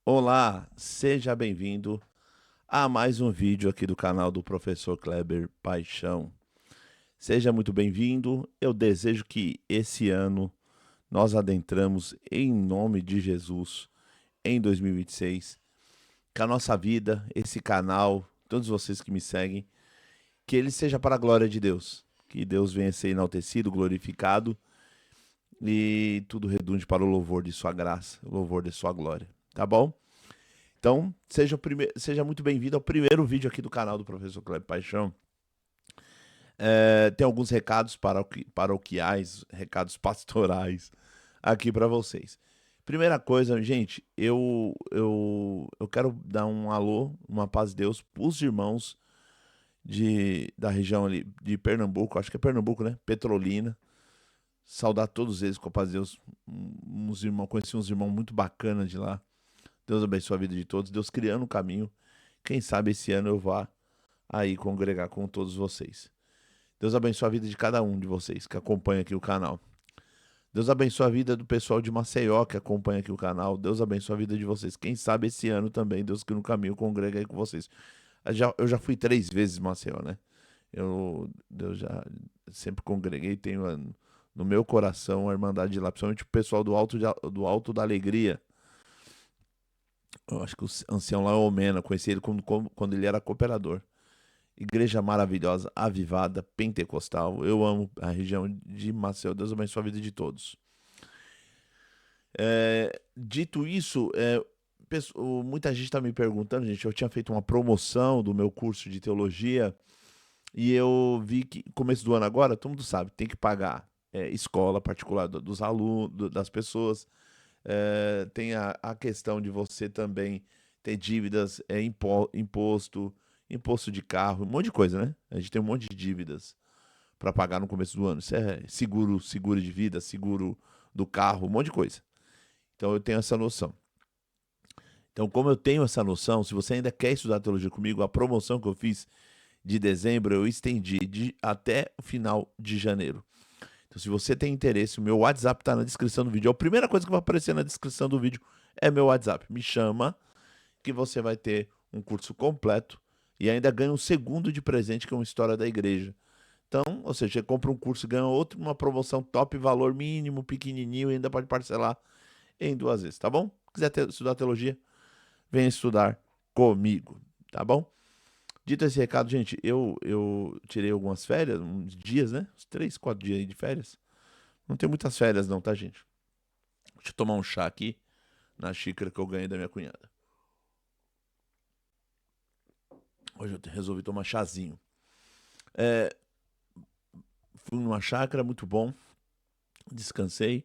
Olá, seja bem-vindo a mais um vídeo aqui do canal do Professor Kleber Paixão. Seja muito bem-vindo. Eu desejo que esse ano nós adentramos em nome de Jesus em 2026, que a nossa vida, esse canal, todos vocês que me seguem, que ele seja para a glória de Deus, que Deus venha ser enaltecido, glorificado e tudo redunde para o louvor de sua graça, o louvor de sua glória, tá bom? Então, seja muito bem-vindo ao primeiro vídeo aqui do canal do Professor Kleber Paixão. Tem alguns recados paroquiais, recados pastorais aqui para vocês. Primeira coisa, gente, eu quero dar um alô, uma paz de Deus para os irmãos da região ali de Pernambuco, acho que é Pernambuco, né? Petrolina. Saudar todos eles com a paz de Deus. Conheci uns irmãos muito bacanas de lá. Deus abençoe a vida de todos. Deus criando um caminho. Quem sabe esse ano eu vá aí congregar com todos vocês. Deus abençoe a vida de cada um de vocês que acompanha aqui o canal. Deus abençoe a vida do pessoal de Maceió que acompanha aqui o canal. Deus abençoe a vida de vocês. Quem sabe esse ano também, Deus que no caminho congrega aí com vocês. Eu já fui 3 vezes em Maceió, né? Eu já sempre congreguei, tenho no meu coração a Irmandade de lá, principalmente o pessoal do Alto da Alegria. Eu acho que o ancião lá é o Omena, conheci ele quando ele era cooperador. Igreja maravilhosa, avivada, pentecostal. Eu amo a região de Maceió. Deus abençoe a vida de todos. Dito isso, muita gente está me perguntando, gente. Eu tinha feito uma promoção do meu curso de teologia e eu vi que, começo do ano agora, todo mundo sabe, tem que pagar escola particular dos alunos, das pessoas. Tem a questão de você também ter dívidas, imposto de carro, um monte de coisa, né? A gente tem um monte de dívidas para pagar no começo do ano. Isso é seguro de vida, seguro do carro, um monte de coisa. Então eu tenho essa noção. Então, como eu tenho essa noção, se você ainda quer estudar teologia comigo, a promoção que eu fiz de dezembro eu estendi até o final de janeiro. Então, se você tem interesse, o meu WhatsApp está na descrição do vídeo. A primeira coisa que vai aparecer na descrição do vídeo é meu WhatsApp. Me chama que você vai ter um curso completo e ainda ganha um segundo de presente, que é uma história da igreja. Então, ou seja, você compra um curso e ganha outro, uma promoção top, valor mínimo, pequenininho, e ainda pode parcelar em 2 vezes, tá bom? Se quiser estudar teologia, venha estudar comigo, tá bom? Dito esse recado, gente, eu tirei algumas férias, uns dias, né? Uns 3, 4 dias aí de férias. Não tem muitas férias não, tá, gente? Deixa eu tomar um chá aqui na xícara que eu ganhei da minha cunhada. Hoje eu resolvi tomar chazinho. É, fui numa chácara, muito bom. Descansei,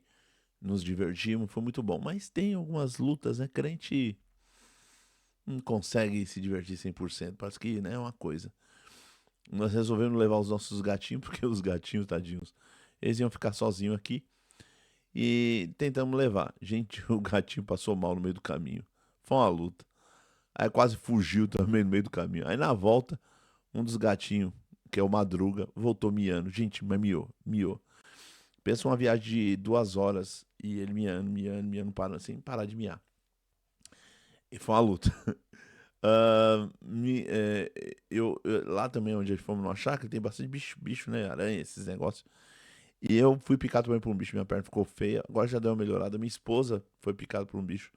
nos divertimos, foi muito bom. Mas tem algumas lutas, né? Crente não consegue se divertir 100%. Parece que, né, é uma coisa. Nós resolvemos levar os nossos gatinhos, porque os gatinhos, tadinhos, eles iam ficar sozinhos aqui. E tentamos levar. Gente, o gatinho passou mal no meio do caminho. Foi uma luta. Aí quase fugiu também no meio do caminho. Aí na volta, um dos gatinhos, que é o Madruga, voltou miando. Gente, mas miou. Pensa uma viagem de 2 horas e ele miando, parando sem parar de miar. E foi uma luta. Lá também onde fomos numa chácara, tem bastante bicho, né? Aranha, esses negócios. E eu fui picado também por um bicho, minha perna ficou feia. Agora já deu uma melhorada. Minha esposa foi picada por um bicho.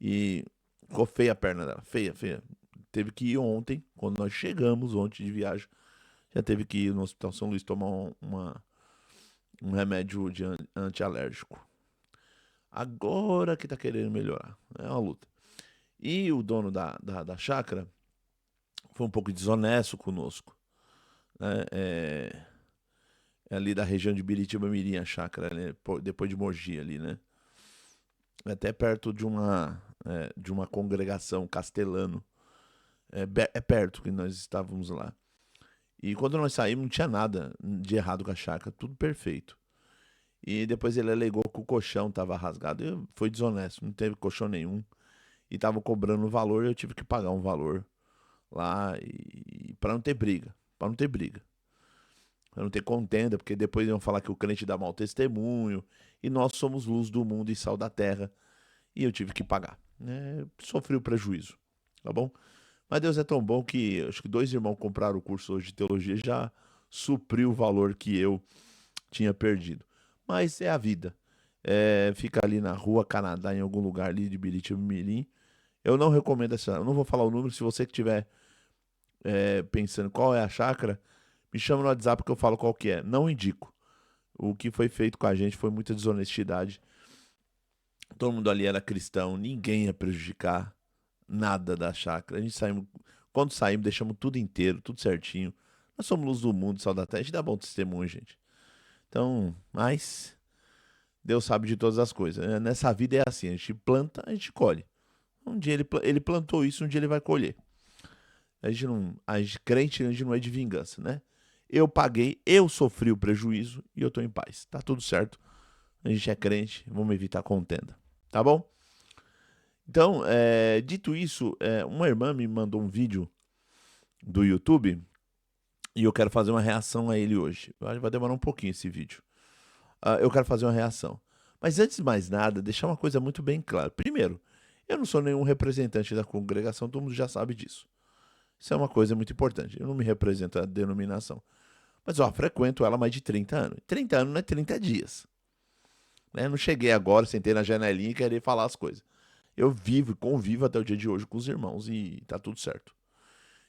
E ficou feia a perna dela. Feia, feia. Teve que ir ontem, quando nós chegamos ontem de viagem. Já teve que ir no Hospital São Luís tomar um remédio antialérgico. Agora que tá querendo melhorar. É uma luta. E o dono da chácara foi um pouco desonesto conosco, né? É ali da região de Biritiba Mirim, a chácara, né? Depois de Mogi ali, né? É até perto de uma congregação castelano. É perto que nós estávamos lá. E quando nós saímos, não tinha nada de errado com a chácara, tudo perfeito. E depois ele alegou que o colchão estava rasgado. Foi desonesto, não teve colchão nenhum. E estavam cobrando um valor, eu tive que pagar um valor lá e para não ter briga, para não ter briga. Para não ter contenda, porque depois iam falar que o crente dá mau testemunho, e nós somos luz do mundo e sal da terra, e eu tive que pagar. né, sofri o prejuízo, tá bom? Mas Deus é tão bom que acho que 2 irmãos compraram o curso hoje de teologia, já supriu o valor que eu tinha perdido. Mas é a vida. Fica ali na rua Canadá, em algum lugar ali de Biritiba-Mirim. Eu não recomendo essa. Eu não vou falar o número. Se você que estiver pensando qual é a chácara, me chama no WhatsApp que eu falo qual que é. Não indico. O que foi feito com a gente foi muita desonestidade. Todo mundo ali era cristão, ninguém ia prejudicar nada da chácara. A gente saímos, quando saímos, deixamos tudo inteiro, tudo certinho. Nós somos luz do mundo, sal da terra. A gente dá bom testemunho, gente. Então, mas Deus sabe de todas as coisas. Nessa vida é assim, a gente planta, a gente colhe. Um dia ele plantou isso, um dia ele vai colher. A gente não, a gente, crente, a gente não é de vingança, né? Eu paguei, eu sofri o prejuízo e eu tô em paz. Tá tudo certo. A gente é crente, vamos evitar contenda. Tá bom? Então, dito isso, uma irmã me mandou um vídeo do YouTube e eu quero fazer uma reação a ele hoje. Vai demorar um pouquinho esse vídeo. Eu quero fazer uma reação. Mas antes de mais nada, deixar uma coisa muito bem clara. Primeiro, eu não sou nenhum representante da congregação, todo mundo já sabe disso. Isso é uma coisa muito importante. Eu não me represento a denominação. Mas, frequento ela há mais de 30 anos. 30 anos não é 30 dias. Né? Não cheguei agora, sentei na janelinha e querer falar as coisas. Eu vivo e convivo até o dia de hoje com os irmãos e tá tudo certo.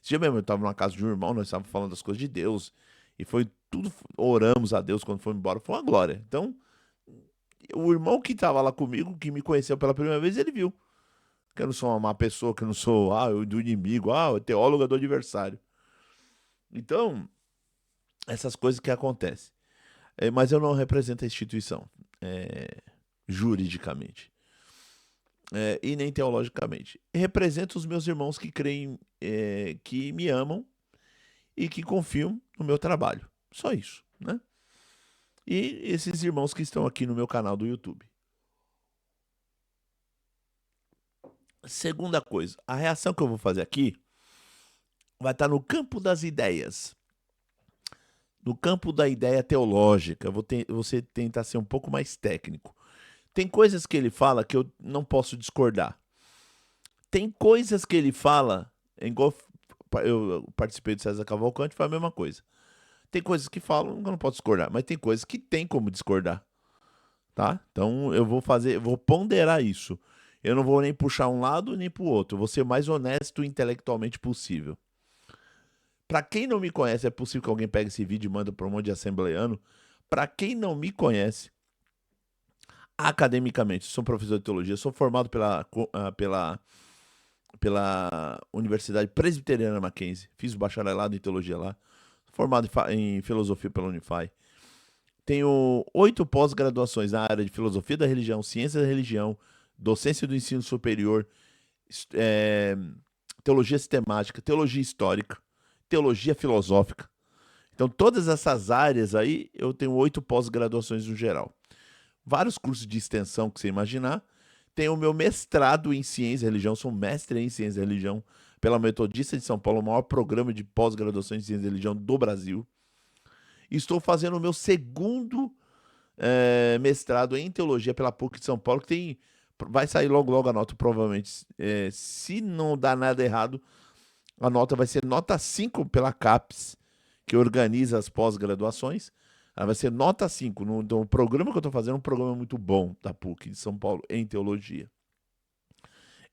Esse dia mesmo eu estava numa casa de um irmão, nós estávamos falando das coisas de Deus e foi tudo, oramos a Deus quando fomos embora, foi uma glória. Então, o irmão que estava lá comigo, que me conheceu pela primeira vez, ele viu que eu não sou uma má pessoa, que eu não sou, eu do inimigo, eu teólogo do adversário. Então, essas coisas que acontecem. Mas eu não represento a instituição, juridicamente. E nem teologicamente. Represento os meus irmãos que creem, que me amam e que confiam no meu trabalho. Só isso, né? E esses irmãos que estão aqui no meu canal do YouTube. Segunda coisa, a reação que eu vou fazer aqui vai estar no campo das ideias. No campo da ideia teológica. Você tentar ser um pouco mais técnico. Tem coisas que ele fala que eu não posso discordar. Tem coisas que ele fala, igual eu participei do César Cavalcante, foi a mesma coisa. Tem coisas que falam que eu não posso discordar, mas tem coisas que tem como discordar, tá? Então eu vou ponderar isso. Eu não vou nem puxar um lado nem pro outro. Eu vou ser o mais honesto intelectualmente possível. Pra quem não me conhece, é possível que alguém pegue esse vídeo e manda para um monte de assembleiano. Pra quem não me conhece, academicamente, sou professor de teologia, sou formado pela Universidade Presbiteriana Mackenzie, fiz o bacharelado em teologia lá, formado em filosofia pela Unify. Tenho 8 pós-graduações na área de filosofia da religião, ciência da religião, docência do ensino superior, é, teologia sistemática, teologia histórica, teologia filosófica. Então, todas essas áreas aí, eu tenho 8 pós-graduações no geral. Vários cursos de extensão que você imaginar. Tenho o meu mestrado em ciência e religião, sou mestre em ciência e religião pela Metodista de São Paulo, o maior programa de pós-graduação em ciência e religião do Brasil. Estou fazendo o meu segundo mestrado em teologia pela PUC de São Paulo, que vai sair logo logo a nota, provavelmente. Se não dá nada errado, a nota vai ser nota 5 pela CAPES, que organiza as pós-graduações. Ela vai ser nota 5. Então, o programa que eu estou fazendo é um programa muito bom da PUC de São Paulo em teologia.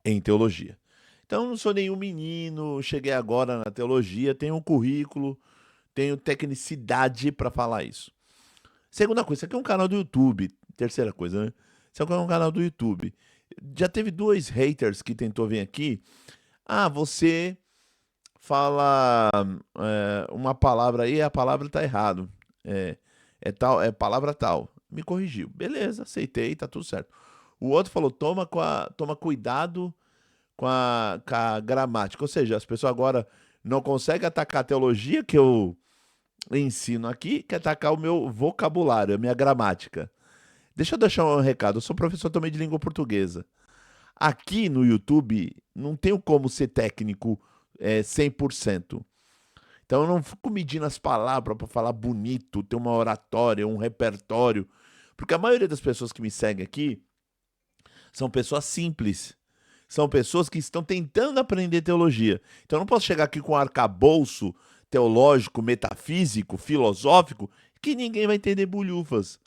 Em teologia. Então, eu não sou nenhum menino, cheguei agora na teologia, tenho um currículo, tenho tecnicidade para falar isso. Segunda coisa, isso aqui é um canal do YouTube. Terceira coisa, né? Isso aqui é um canal do YouTube. Já teve 2 haters que tentou vir aqui. Você fala uma palavra aí, a palavra tá errado. Tal, é palavra tal. Me corrigiu. Beleza, aceitei, tá tudo certo. O outro falou, toma cuidado com a gramática. Ou seja, as pessoas agora não conseguem atacar a teologia que eu ensino aqui, quer atacar o meu vocabulário, a minha gramática. Deixa eu deixar um recado. Eu sou professor também de língua portuguesa. Aqui no YouTube, não tenho como ser técnico 100%. Então eu não fico medindo as palavras para falar bonito, ter uma oratória, um repertório. Porque a maioria das pessoas que me seguem aqui são pessoas simples. são pessoas que estão tentando aprender teologia. Então eu não posso chegar aqui com um arcabouço teológico, metafísico, filosófico, que ninguém vai entender bulhufas.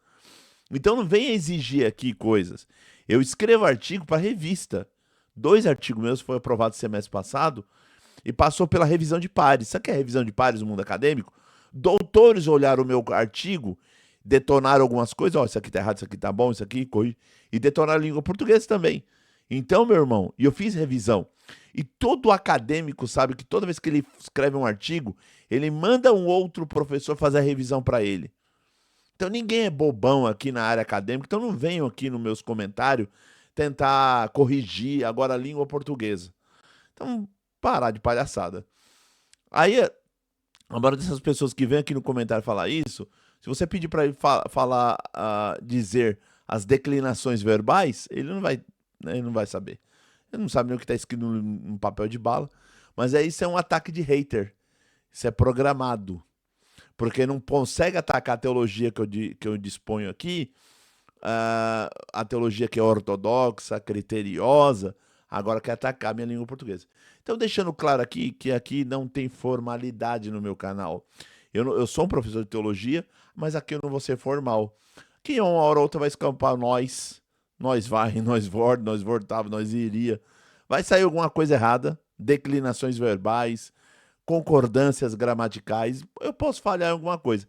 Então não venha exigir aqui coisas. Eu escrevo artigo para revista. 2 artigos meus foram aprovados semestre passado e passou pela revisão de pares. Sabe o que é revisão de pares no mundo acadêmico? Doutores olharam o meu artigo, detonaram algumas coisas, ó, isso aqui tá errado, isso aqui tá bom, isso aqui, e detonaram a língua portuguesa também. Então, meu irmão, e eu fiz revisão. E todo acadêmico sabe que toda vez que ele escreve um artigo, ele manda um outro professor fazer a revisão para ele. Então ninguém é bobão aqui na área acadêmica, então não venham aqui nos meus comentários tentar corrigir agora a língua portuguesa. Então, parar de palhaçada. Aí, agora dessas pessoas que vêm aqui no comentário falar isso, se você pedir para ele falar, dizer as declinações verbais, ele não vai, né, ele não vai saber. Ele não sabe nem o que está escrito no papel de bala. Mas isso é um ataque de hater. Isso é programado. Porque não consegue atacar a teologia que eu disponho aqui, a teologia que é ortodoxa, criteriosa, agora quer atacar a minha língua portuguesa. Então, deixando claro aqui que aqui não tem formalidade no meu canal. Eu sou um professor de teologia, mas aqui eu não vou ser formal. Que uma hora ou outra vai escampar nós vai, nós volta, nós voltava, nós iria. Vai sair alguma coisa errada, declinações verbais, concordâncias gramaticais, eu posso falhar em alguma coisa.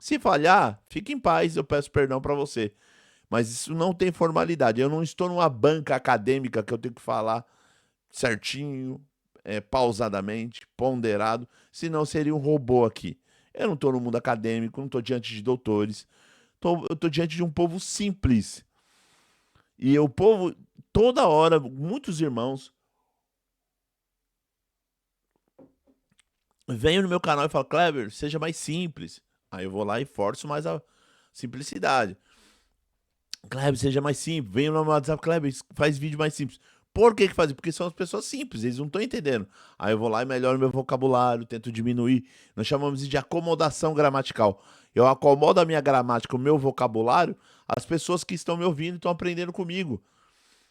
Se falhar, fique em paz, eu peço perdão para você. Mas isso não tem formalidade. Eu não estou numa banca acadêmica que eu tenho que falar certinho, pausadamente, ponderado, senão seria um robô aqui. Eu não estou no mundo acadêmico, não estou diante de doutores, eu estou diante de um povo simples. E o povo, toda hora, muitos irmãos venham no meu canal e falam, Kleber, seja mais simples. Aí eu vou lá e forço mais a simplicidade. Kleber, seja mais simples. Venham no meu WhatsApp, Kleber, faz vídeo mais simples. Por que faz? Porque são as pessoas simples, eles não estão entendendo. Aí eu vou lá e melhoro meu vocabulário, tento diminuir. Nós chamamos de acomodação gramatical. Eu acomodo a minha gramática, o meu vocabulário, as pessoas que estão me ouvindo estão aprendendo comigo.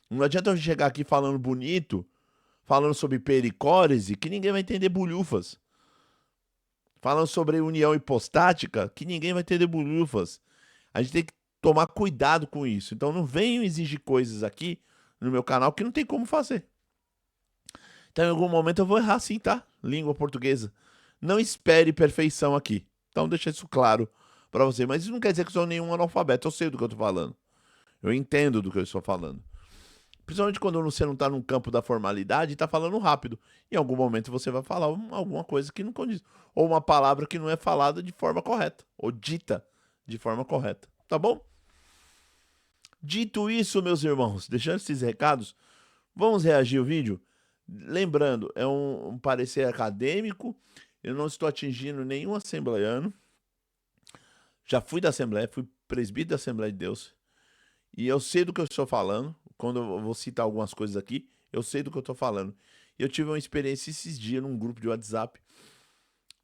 Não adianta eu chegar aqui falando bonito, falando sobre pericórese, que ninguém vai entender bulhufas. Falando sobre união hipostática, que ninguém vai entender bulhufas. A gente tem que tomar cuidado com isso. Então não venham exigir coisas aqui no meu canal que não tem como fazer. Então em algum momento eu vou errar sim, tá? Língua portuguesa. Não espere perfeição aqui. Então deixa isso claro para você. Mas isso não quer dizer que eu sou nenhum analfabeto. Eu sei do que eu tô falando. Eu entendo do que eu estou falando. Principalmente quando você não está num campo da formalidade e está falando rápido. Em algum momento você vai falar alguma coisa que não condiz. Ou uma palavra que não é falada de forma correta. Ou dita de forma correta. Tá bom? Dito isso, meus irmãos, deixando esses recados, vamos reagir ao vídeo? Lembrando, é um parecer acadêmico. Eu não estou atingindo nenhum assembleiano. Já fui da Assembleia, fui presbítero da Assembleia de Deus. E eu sei do que eu estou falando. Quando eu vou citar algumas coisas aqui, eu sei do que eu estou falando. Eu tive uma experiência esses dias num grupo de WhatsApp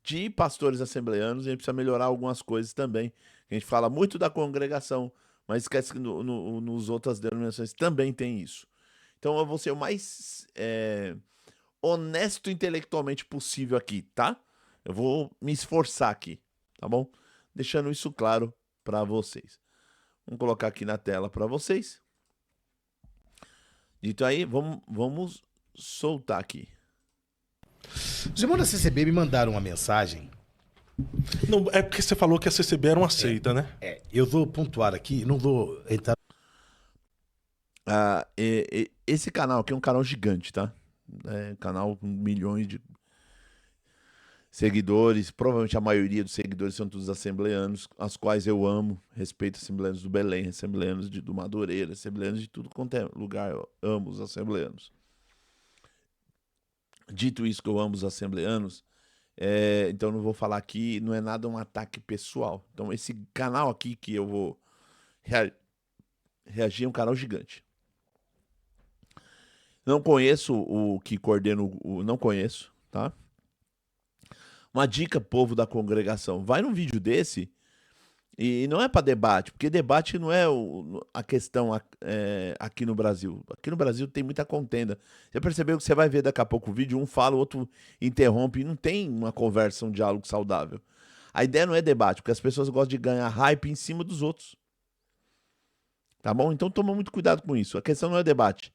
de pastores assembleanos, e a gente precisa melhorar algumas coisas também. A gente fala muito da congregação, mas esquece que nos outras denominações também tem isso. Então eu vou ser o mais honesto intelectualmente possível aqui, tá? Eu vou me esforçar aqui, tá bom? Deixando isso claro para vocês. Vamos colocar aqui na tela para vocês. Dito aí, vamos soltar aqui. Os irmãos da CCB me mandaram uma mensagem. Não, é porque você falou que a CCB era uma seita, né? Eu vou pontuar aqui, não vou entrar. Esse canal aqui é um canal gigante, tá? É um canal com milhões de seguidores. Provavelmente a maioria dos seguidores são todos assembleanos, as quais eu amo. Respeito assembleanos do Belém, assembleanos do Madureira, assembleanos de tudo quanto é lugar. Eu amo os assembleanos. Dito isso que eu amo os assembleanos, então não vou falar aqui, não é nada um ataque pessoal. Então esse canal aqui que eu vou reagir é um canal gigante. Não conheço o que coordena não conheço, tá? Uma dica, povo da congregação, vai num vídeo desse E não é para debate, porque debate não é a questão aqui no Brasil. Aqui no Brasil tem muita contenda. Você percebeu que você vai ver daqui a pouco o vídeo, um fala, o outro interrompe, e não tem uma conversa, um diálogo saudável. A ideia não é debate, porque as pessoas gostam de ganhar hype em cima dos outros. Tá bom? Então toma muito cuidado com isso. A questão não é debate.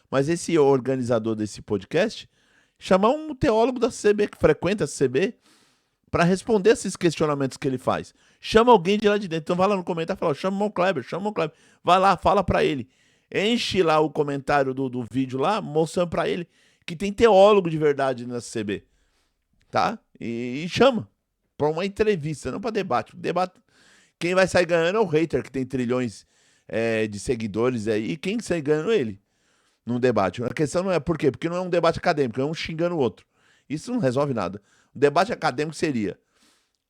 Mas esse organizador desse podcast, chamar um teólogo da CB, que frequenta a CB, para responder esses questionamentos que ele faz. Chama alguém de lá de dentro. Então vai lá no comentário e fala, chama o irmão Kleber, chama o irmão Kleber. Vai lá, fala para ele. Enche lá o comentário do vídeo lá, mostrando para ele que tem teólogo de verdade nessa CB. Tá? E chama para uma entrevista, não para debate. Debate. Quem vai sair ganhando é o hater, que tem trilhões de seguidores aí. E quem sai ganhando é ele num debate. A questão não é por quê? Porque não é um debate acadêmico, é um xingando o outro. Isso não resolve nada. O debate acadêmico seria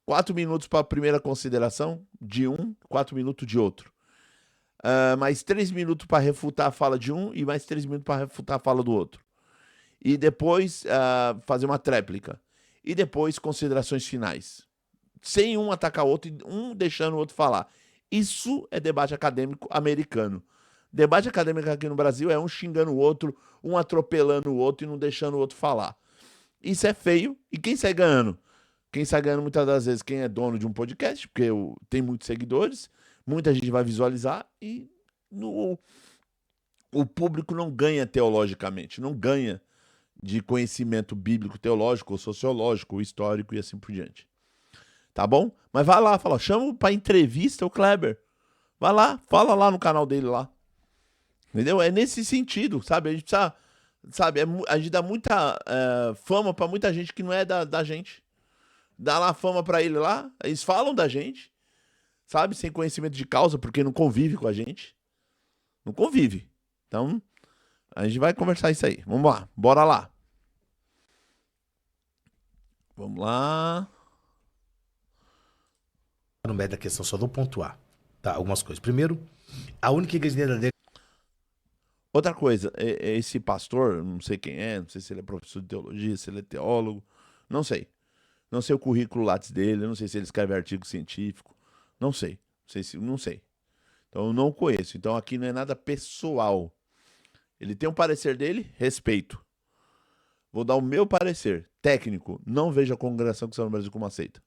4 minutos para a primeira consideração de um, 4 minutos de outro. Mais 3 minutos para refutar a fala de um e mais 3 minutos para refutar a fala do outro. E depois fazer uma tréplica. E depois considerações finais. Sem um atacar o outro e um deixando o outro falar. Isso é debate acadêmico americano. Debate acadêmico aqui no Brasil é um xingando o outro, um atropelando o outro e não deixando o outro falar. Isso é feio. E quem sai ganhando? Quem sai ganhando muitas das vezes quem é dono de um podcast, porque tem muitos seguidores, muita gente vai visualizar e o público não ganha teologicamente, não ganha de conhecimento bíblico, teológico, ou sociológico, ou histórico e assim por diante. Tá bom? Mas vai lá, fala, chama para entrevista o Kleber. Vai lá, fala lá no canal dele lá. Entendeu? É nesse sentido, sabe? A gente precisa, sabe? A gente dá muita fama para muita gente que não é da gente. Dá lá fama para ele lá, eles falam da gente, sabe? Sem conhecimento de causa, porque não convive com a gente. Não convive. Então, a gente vai conversar isso aí. Vamos lá, bora lá. Vamos lá. No meio da questão, só vou pontuar, tá? Algumas coisas. Primeiro, a única igreja verdadeira. Outra coisa, esse pastor, não sei quem é, não sei se ele é professor de teologia, se ele é teólogo, não sei. Não sei o currículo Lattes dele, não sei se ele escreve artigo científico, não sei. Não sei. Então eu não o conheço. Então aqui não é nada pessoal. Ele tem um parecer dele, respeito. Vou dar o meu parecer técnico. Não vejo a Congregação Cristã no Brasil como uma seita.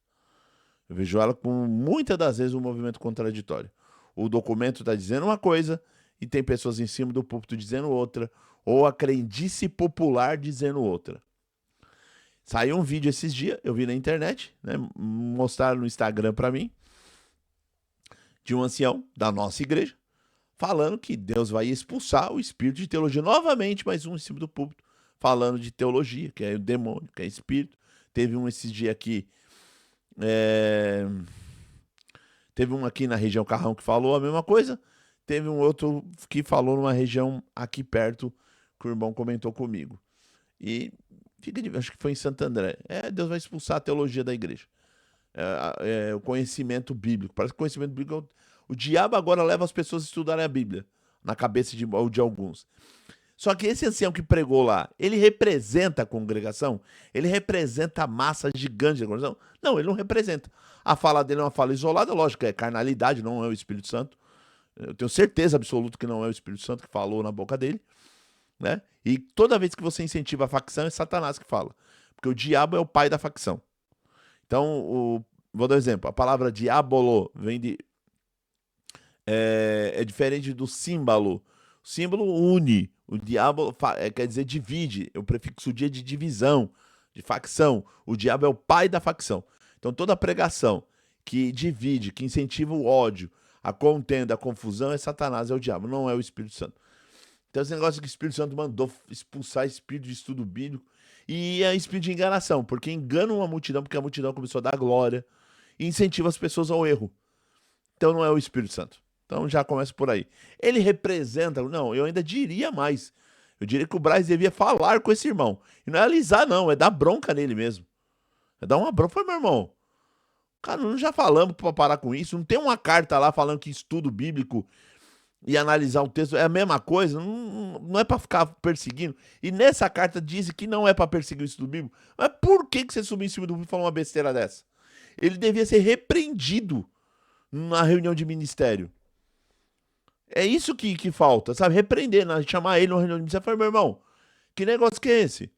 Eu vejo ela com muitas das vezes um movimento contraditório. O documento está dizendo uma coisa e tem pessoas em cima do púlpito dizendo outra, ou a crendice popular dizendo outra. Saiu um vídeo esses dias, eu vi na internet, né, mostraram no Instagram para mim, de um ancião da nossa igreja, falando que Deus vai expulsar o espírito de teologia novamente, mais um em cima do púlpito, falando de teologia, que é o demônio, que é espírito. Teve um esses dias aqui, teve um aqui na região Carrão que falou a mesma coisa, teve um outro que falou numa região aqui perto, que o irmão comentou comigo. E acho que foi em Santo André. Deus vai expulsar a teologia da igreja. O conhecimento bíblico. Parece que o conhecimento bíblico... O diabo agora leva as pessoas a estudarem a Bíblia. Na cabeça de alguns. Só que esse ancião que pregou lá, ele representa a congregação? Ele representa a massa gigante da congregação? Não, ele não representa. A fala dele é uma fala isolada, lógico, é carnalidade, não é o Espírito Santo. Eu tenho certeza absoluta que não é o Espírito Santo que falou na boca dele. Né? E toda vez que você incentiva a facção, é Satanás que fala. Porque o diabo é o pai da facção. Então, vou dar um exemplo. A palavra diabolo vem de... É diferente do símbolo. O símbolo une. O diabo quer dizer divide. O prefixo dia de divisão, de facção. O diabo é o pai da facção. Então, toda pregação que divide, que incentiva o ódio, a contenda, a confusão, é Satanás, é o diabo, não é o Espírito Santo. Então, esse negócio que o Espírito Santo mandou expulsar espírito de estudo bíblico e é espírito de enganação, porque engana uma multidão, porque a multidão começou a dar glória e incentiva as pessoas ao erro. Então, não é o Espírito Santo. Então, já começa por aí. Ele representa... Não, eu ainda diria mais. Eu diria que o Braz devia falar com esse irmão. E não é alisar, não. É dar bronca nele mesmo. É dar uma bronca. Foi, meu irmão. Cara, nós já falamos pra parar com isso. Não tem uma carta lá falando que estudo bíblico e analisar o texto é a mesma coisa. Não é pra ficar perseguindo. E nessa carta diz que não é pra perseguir o estudo bíblico. Mas por que você subiu em cima do bíblico e falou uma besteira dessa? Ele devia ser repreendido. na reunião de ministério. É isso que falta, sabe? Repreender, né? Chamar ele numa reunião de ministério e falar, meu irmão, que negócio que é esse?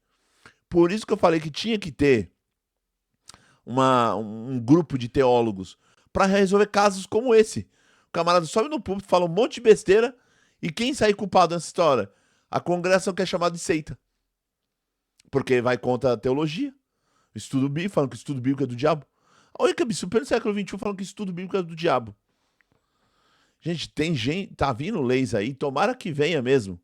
Por isso que eu falei que tinha que ter um grupo de teólogos para resolver casos como esse. O camarada sobe no púlpito, fala um monte de besteira e quem sai culpado nessa história? A congregação que é chamada de seita. Porque vai contra a teologia. O estudo bíblico, falando que o estudo bíblico é do diabo. Olha que absurdo, pelo século XXI falando que o estudo bíblico é do diabo. Gente, tem gente, tá vindo leis aí, tomara que venha mesmo.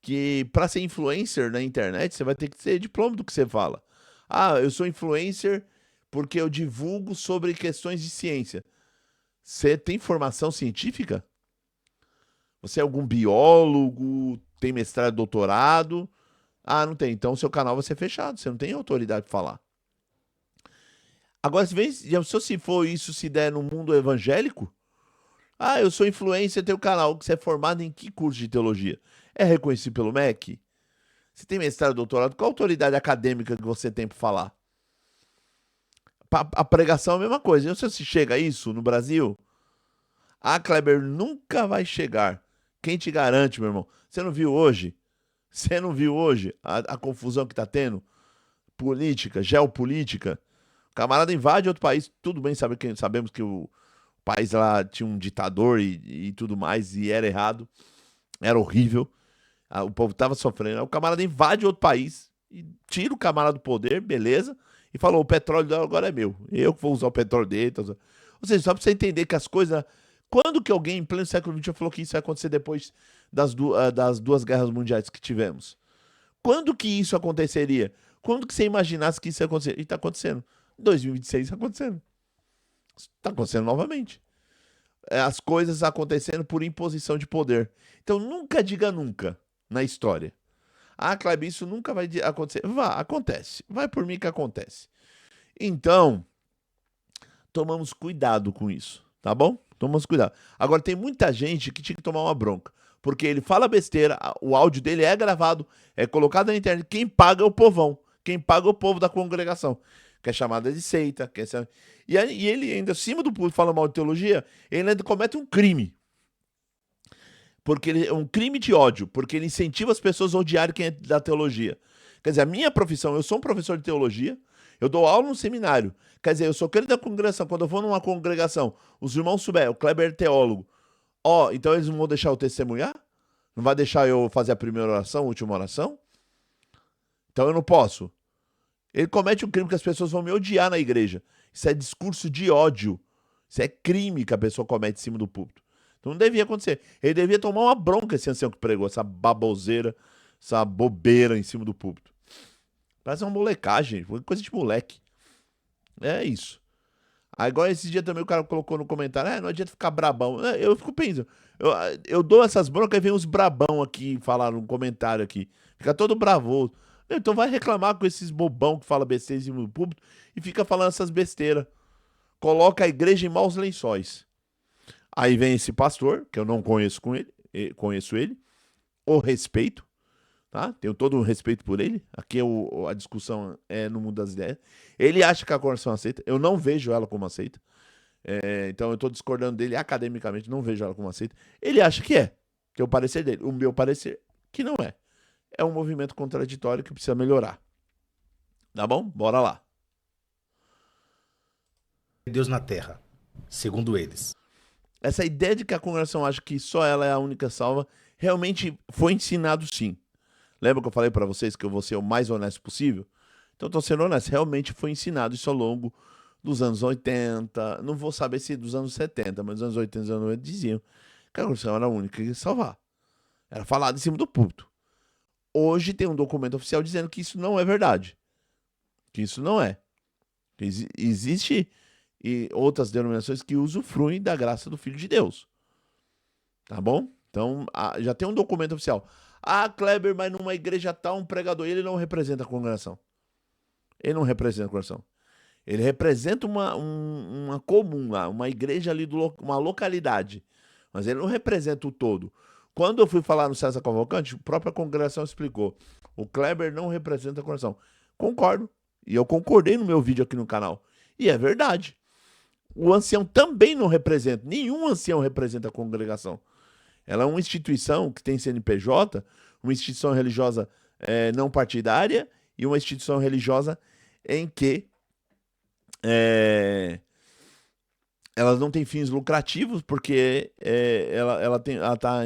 Que para ser influencer na internet, você vai ter que ter diploma do que você fala. Ah, eu sou influencer porque eu divulgo sobre questões de ciência. Você tem formação científica? Você é algum biólogo? Tem mestrado, doutorado? Ah, não tem. Então seu canal vai ser fechado. Você não tem autoridade para falar. Agora, se for isso se der no mundo evangélico, ah, eu sou influencer, tenho canal. Você é formado em que curso de teologia? É reconhecido pelo MEC? Você tem mestrado, doutorado? Qual autoridade acadêmica que você tem para falar? A pregação é a mesma coisa. Se você chega a isso no Brasil, Kleber, nunca vai chegar. Quem te garante, meu irmão? Você não viu hoje? Você não viu hoje a confusão que tá tendo? Política, geopolítica. O camarada invade outro país. Tudo bem, sabemos que o país lá tinha um ditador e tudo mais, e era errado. Era horrível. O povo tava sofrendo. O camarada invade outro país e tira o camarada do poder, beleza. E falou, o petróleo dela agora é meu. Eu que vou usar o petróleo dele. Ou seja, só pra você entender que as coisas... Quando que alguém, em pleno século XX, falou que isso vai acontecer depois das duas guerras mundiais que tivemos? Quando que isso aconteceria? Quando que você imaginasse que isso ia acontecer? E tá acontecendo. Em 2026 tá acontecendo. Tá acontecendo novamente. As coisas acontecendo por imposição de poder. Então nunca diga nunca na história. Kleber, isso nunca vai acontecer. Acontece. Vai por mim que acontece. Então, tomamos cuidado com isso, tá bom? Tomamos cuidado. Agora, tem muita gente que tinha que tomar uma bronca. Porque ele fala besteira, o áudio dele é gravado, é colocado na internet. Quem paga é o povão. Quem paga é o povo da congregação. Que é chamada de seita. E ele ainda, acima do público, fala mal de teologia, ele ainda comete um crime. Porque ele é um crime de ódio, porque ele incentiva as pessoas a odiarem quem é da teologia. Quer dizer, a minha profissão, eu sou um professor de teologia, eu dou aula no seminário. Quer dizer, eu sou aquele da congregação. Quando eu vou numa congregação, os irmãos souberem, o Kleber é teólogo. Então eles não vão deixar eu testemunhar? Não vai deixar eu fazer a primeira oração, a última oração? Então eu não posso. Ele comete um crime que as pessoas vão me odiar na igreja. Isso é discurso de ódio. Isso é crime que a pessoa comete em cima do púlpito. Então não devia acontecer. Ele devia tomar uma bronca, esse ancião que pregou, essa baboseira, essa bobeira em cima do púlpito. Parece uma molecagem, coisa de moleque. É isso. Agora, esse dia também o cara colocou no comentário, não adianta ficar brabão. Eu fico pensando, eu dou essas broncas e vem uns brabão aqui falar no comentário aqui. Fica todo bravoso. Então vai reclamar com esses bobão que fala besteira em cima do púlpito e fica falando essas besteiras. Coloca a igreja em maus lençóis. Aí vem esse pastor, que eu não conheço conheço ele, o respeito, tá? Tenho todo o respeito por ele. Aqui a discussão é no mundo das ideias. Ele acha que a congregação aceita. Eu não vejo ela como aceita. Então eu estou discordando dele academicamente, não vejo ela como aceita. Ele acha que é o parecer dele. O meu parecer, que não é. É um movimento contraditório que precisa melhorar. Tá bom? Bora lá. Deus na terra, segundo eles. Essa ideia de que a congregação acha que só ela é a única salva, realmente foi ensinado sim. Lembra que eu falei para vocês que eu vou ser o mais honesto possível? Então, estou sendo honesto. Realmente foi ensinado isso ao longo dos anos 80. Não vou saber se dos anos 70, mas dos anos 80 e anos 90 diziam que a congregação era a única que ia salvar. Era falado em cima do púlpito. Hoje tem um documento oficial dizendo que isso não é verdade. Que isso não é. Existe outras denominações que usufruem da graça do Filho de Deus. Tá bom? Então, já tem um documento oficial. Kleber, mas numa igreja tal, um pregador, ele não representa a congregação. Ele não representa a congregação. Ele representa uma comum lá, uma igreja ali, uma localidade. Mas ele não representa o todo. Quando eu fui falar no César Cavalcante, a própria congregação explicou. O Kleber não representa a congregação. Concordo. E eu concordei no meu vídeo aqui no canal. E é verdade. O ancião também não representa, nenhum ancião representa a congregação. Ela é uma instituição que tem CNPJ, uma instituição religiosa não partidária e uma instituição religiosa em que elas não têm fins lucrativos, porque ela está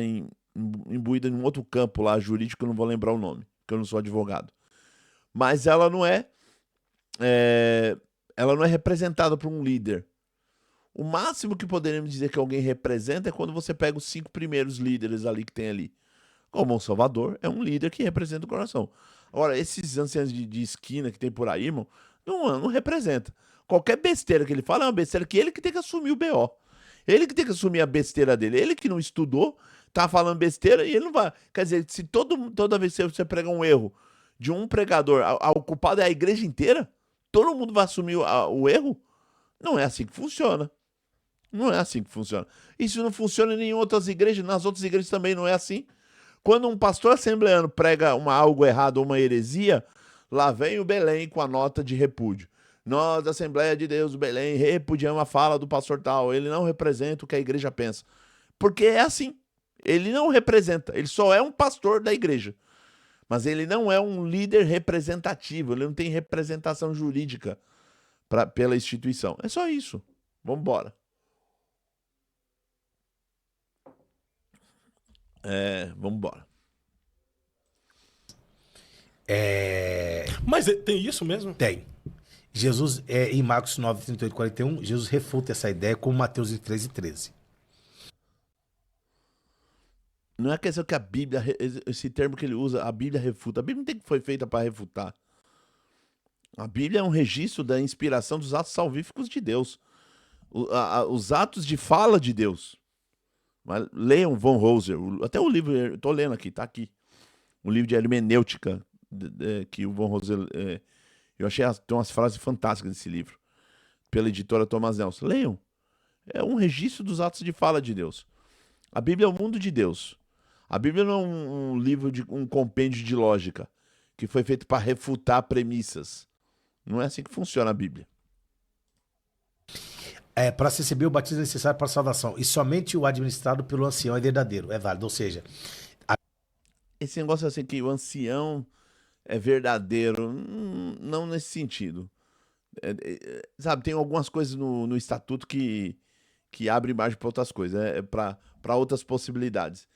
imbuída em um outro campo lá, jurídico, eu não vou lembrar o nome, porque eu não sou advogado. Mas ela não é representada por um líder. O máximo que poderíamos dizer que alguém representa é quando você pega os 5 primeiros líderes ali que tem ali. Como o Salvador é um líder que representa o coração. Agora, esses anciãos de esquina que tem por aí, irmão, não representa. Qualquer besteira que ele fala é uma besteira que ele que tem que assumir o BO. Ele que tem que assumir a besteira dele. Ele que não estudou, tá falando besteira e ele não vai. Quer dizer, se toda vez que você prega um erro de um pregador, o culpado é a igreja inteira, todo mundo vai assumir o erro? Não é assim que funciona. Não é assim que funciona. Isso não funciona em nenhuma outras igrejas, nas outras igrejas também não é assim. Quando um pastor assembleano prega algo errado ou uma heresia, lá vem o Belém com a nota de repúdio. Nós, da Assembleia de Deus do Belém, repudiamos a fala do pastor tal. Ele não representa o que a igreja pensa. Porque é assim. Ele não representa. Ele só é um pastor da igreja. Mas ele não é um líder representativo. Ele não tem representação jurídica pela instituição. É só isso. Vamos embora. Vamos embora. Mas tem isso mesmo? Tem. Jesus, em Marcos 9, 38 e 41, Jesus refuta essa ideia com Mateus 13 e 13. Não é questão que a Bíblia, esse termo que ele usa, a Bíblia refuta. A Bíblia não tem que foi feita para refutar. A Bíblia é um registro da inspiração dos atos salvíficos de Deus. Os atos de fala de Deus. Mas leiam Von Roser, até o livro, estou lendo aqui, tá aqui. O livro de hermenêutica que o Von Roser... eu achei tem umas frases fantásticas nesse livro, pela editora Thomas Nelson. Leiam. É um registro dos atos de fala de Deus. A Bíblia é o mundo de Deus. A Bíblia não é um livro de um compêndio de lógica que foi feito para refutar premissas. Não é assim que funciona a Bíblia. Para se receber o batismo é necessário para a salvação, e somente o administrado pelo ancião é verdadeiro, é válido. Ou seja, esse negócio assim que o ancião é verdadeiro, não nesse sentido. Sabe, tem algumas coisas no estatuto que abre margem para outras coisas, para outras possibilidades.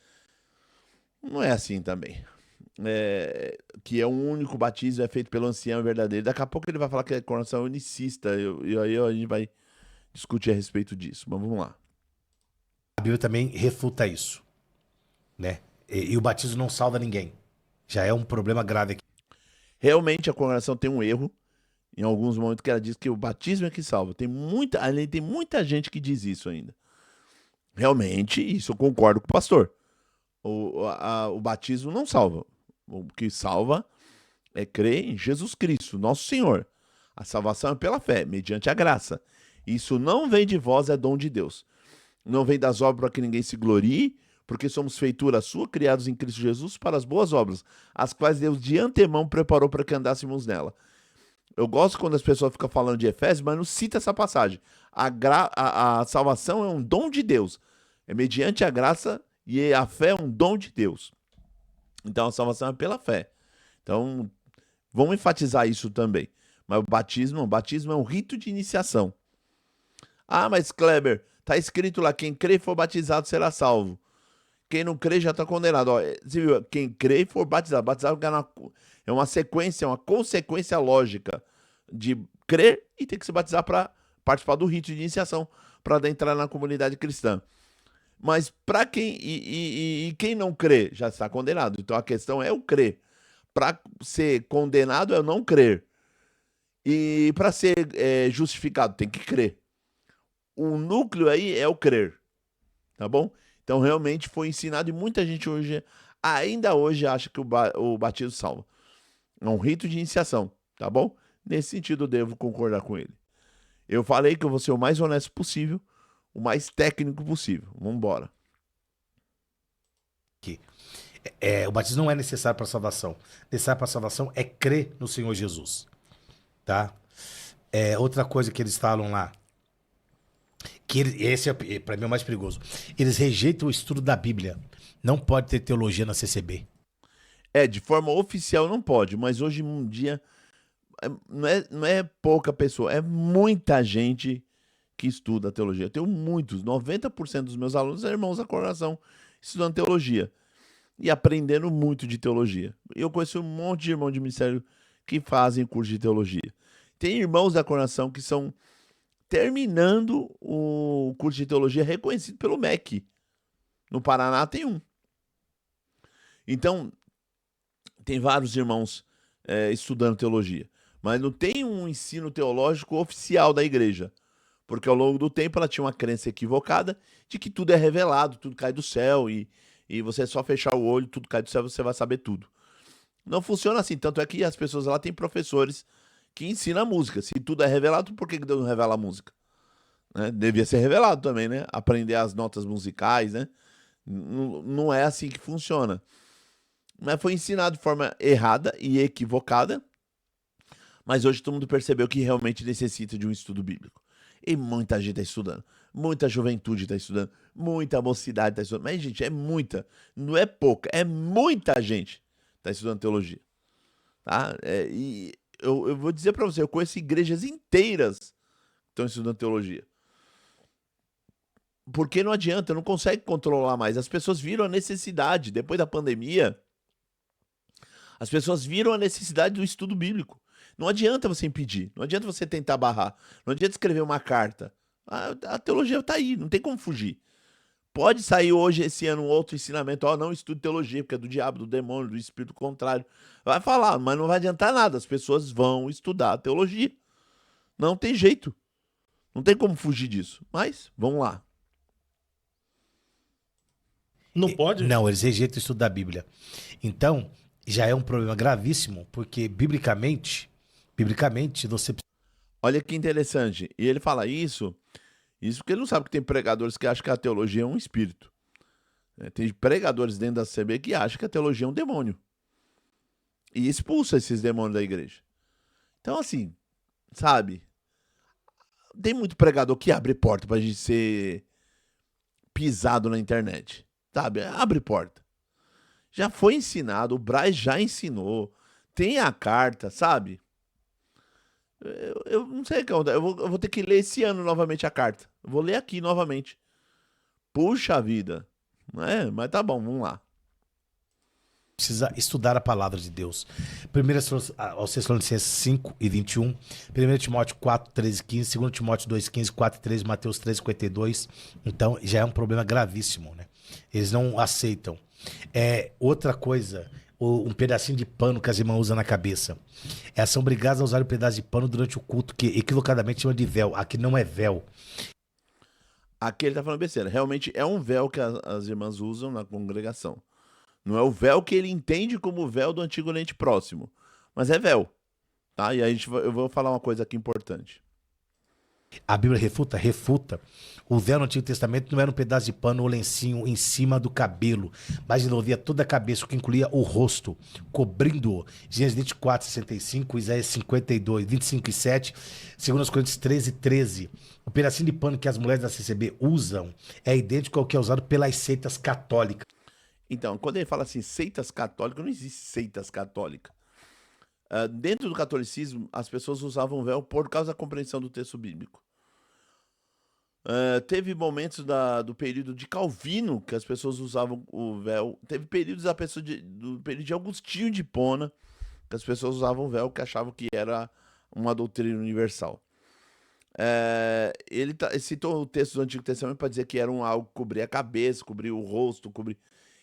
Não é assim também. Que é um único batismo, é feito pelo ancião, é verdadeiro. Daqui a pouco ele vai falar que é coroação unicista, e aí a gente vai discutir a respeito disso. Mas vamos lá. a Bíblia também refuta isso, né? E o batismo não salva ninguém. Já é um problema grave aqui. Realmente a congregação tem um erro em alguns momentos que ela diz que o batismo é que salva. Tem muita gente que diz isso ainda. Realmente, isso eu concordo com o pastor. O batismo não salva. O que salva é crer em Jesus Cristo, nosso Senhor. A salvação é pela fé, mediante a graça. Isso não vem de vós, é dom de Deus. Não vem das obras para que ninguém se glorie, porque somos feitura sua, criados em Cristo Jesus para as boas obras, as quais Deus de antemão preparou para que andássemos nela. Eu gosto quando as pessoas ficam falando de Efésios, mas não cita essa passagem. A salvação é um dom de Deus. É mediante a graça e a fé é um dom de Deus. Então a salvação é pela fé. Então vamos enfatizar isso também. Mas o batismo é um rito de iniciação. Ah, mas Kleber, tá escrito lá, quem crê e for batizado será salvo. Quem não crê já está condenado. Ó, você viu? Quem crê e for batizado. Batizado é uma sequência, uma consequência lógica de crer e ter que se batizar para participar do rito de iniciação, para entrar na comunidade cristã. Mas para quem e quem não crê já está condenado. Então a questão é o crer. Para ser condenado é o não crer. E para ser justificado tem que crer. O núcleo aí é o crer. Tá bom? Então realmente foi ensinado e muita gente hoje, ainda hoje, acha que o batismo salva. É um rito de iniciação, tá bom? Nesse sentido eu devo concordar com ele. Eu falei que eu vou ser o mais honesto possível, o mais técnico possível. Vamos embora. O batismo não é necessário para a salvação. Necessário para a salvação é crer no Senhor Jesus. Tá? Outra coisa que eles falam lá. Esse, para mim, é o mais perigoso. Eles rejeitam o estudo da Bíblia. Não pode ter teologia na CCB. De forma oficial não pode, mas hoje em dia não é pouca pessoa, é muita gente que estuda teologia. Eu tenho muitos, 90% dos meus alunos são irmãos da congregação estudando teologia e aprendendo muito de teologia. Eu conheço um monte de irmãos de ministério que fazem curso de teologia. Tem irmãos da congregação que são terminando o curso de teologia reconhecido pelo MEC. No Paraná tem um. Então, tem vários irmãos estudando teologia, mas não tem um ensino teológico oficial da igreja, porque ao longo do tempo ela tinha uma crença equivocada de que tudo é revelado, tudo cai do céu e você é só fechar o olho, tudo cai do céu, você vai saber tudo. Não funciona assim, tanto é que as pessoas lá têm professores que ensinam música. Se tudo é revelado, por que Deus não revela a música? Né? Devia ser revelado também, né? Aprender as notas musicais, né? Não é assim que funciona. Mas foi ensinado de forma errada e equivocada. Mas hoje todo mundo percebeu que realmente necessita de um estudo bíblico. E muita gente está estudando. Muita juventude está estudando. Muita mocidade está estudando. Mas, gente, é muita. Não é pouca. É muita gente está estudando teologia. Tá? E eu vou dizer para você, eu conheço igrejas inteiras que estão estudando teologia. Porque não adianta, não consegue controlar mais. As pessoas viram a necessidade. Depois da pandemia, as pessoas viram a necessidade do estudo bíblico. Não adianta você impedir, não adianta você tentar barrar, não adianta escrever uma carta. A teologia está aí, não tem como fugir. Pode sair hoje, esse ano, um outro ensinamento, não estude teologia, porque é do diabo, do demônio, do espírito contrário. Vai falar, mas não vai adiantar nada, as pessoas vão estudar teologia. Não tem jeito, não tem como fugir disso. Mas, vamos lá. Não pode? Não, eles rejeitam o estudo da Bíblia. Então, já é um problema gravíssimo, porque biblicamente, você Olha que interessante. E ele fala isso porque ele não sabe que tem pregadores que acham que a teologia é um espírito. Tem pregadores dentro da CB que acham que a teologia é um demônio. E expulsa esses demônios da igreja. Então, assim, sabe? Tem muito pregador que abre porta pra gente ser pisado na internet. Sabe? Abre porta. Já foi ensinado, o Braz já ensinou. Tem a carta, sabe? Eu não sei o que eu vou ter que ler esse ano novamente a carta. Eu vou ler aqui novamente. Puxa vida. Mas tá bom, vamos lá. precisa estudar a palavra de Deus. 1 aos Tessalonicenses 5:21, 1 Timóteo 4:13-15, 2 Timóteo 2:15, 4:13, Mateus 3:52. Então, já é um problema gravíssimo, né? Eles não aceitam. Outra coisa, um pedacinho de pano que as irmãs usam na cabeça. Elas são obrigadas a usar um pedaço de pano durante o culto, que equivocadamente chama de véu. Aqui não é véu. Aqui ele tá falando besteira. Realmente é um véu que as irmãs usam na congregação. Não é o véu que ele entende como o véu do Antigo Oriente Próximo. Mas é véu. Tá? E aí eu vou falar uma coisa aqui importante. A Bíblia refuta? Refuta. O véu no Antigo Testamento não era um pedaço de pano ou lencinho em cima do cabelo, mas envolvia toda a cabeça, o que incluía o rosto, cobrindo-o. Gênesis 24:65, Isaías 52, 25:7, 2 Coríntios 13:13. O pedacinho de pano que as mulheres da CCB usam é idêntico ao que é usado pelas seitas católicas. Então, quando ele fala assim, seitas católicas, não existe seitas católicas. Dentro do catolicismo, as pessoas usavam véu por causa da compreensão do texto bíblico. Teve momentos do período de Calvino que as pessoas usavam o véu. Teve períodos do período de Agostinho de Hipona que as pessoas usavam o véu, que achavam que era uma doutrina universal. Ele citou o texto do Antigo Testamento para dizer que era algo que cobria a cabeça, cobria o rosto,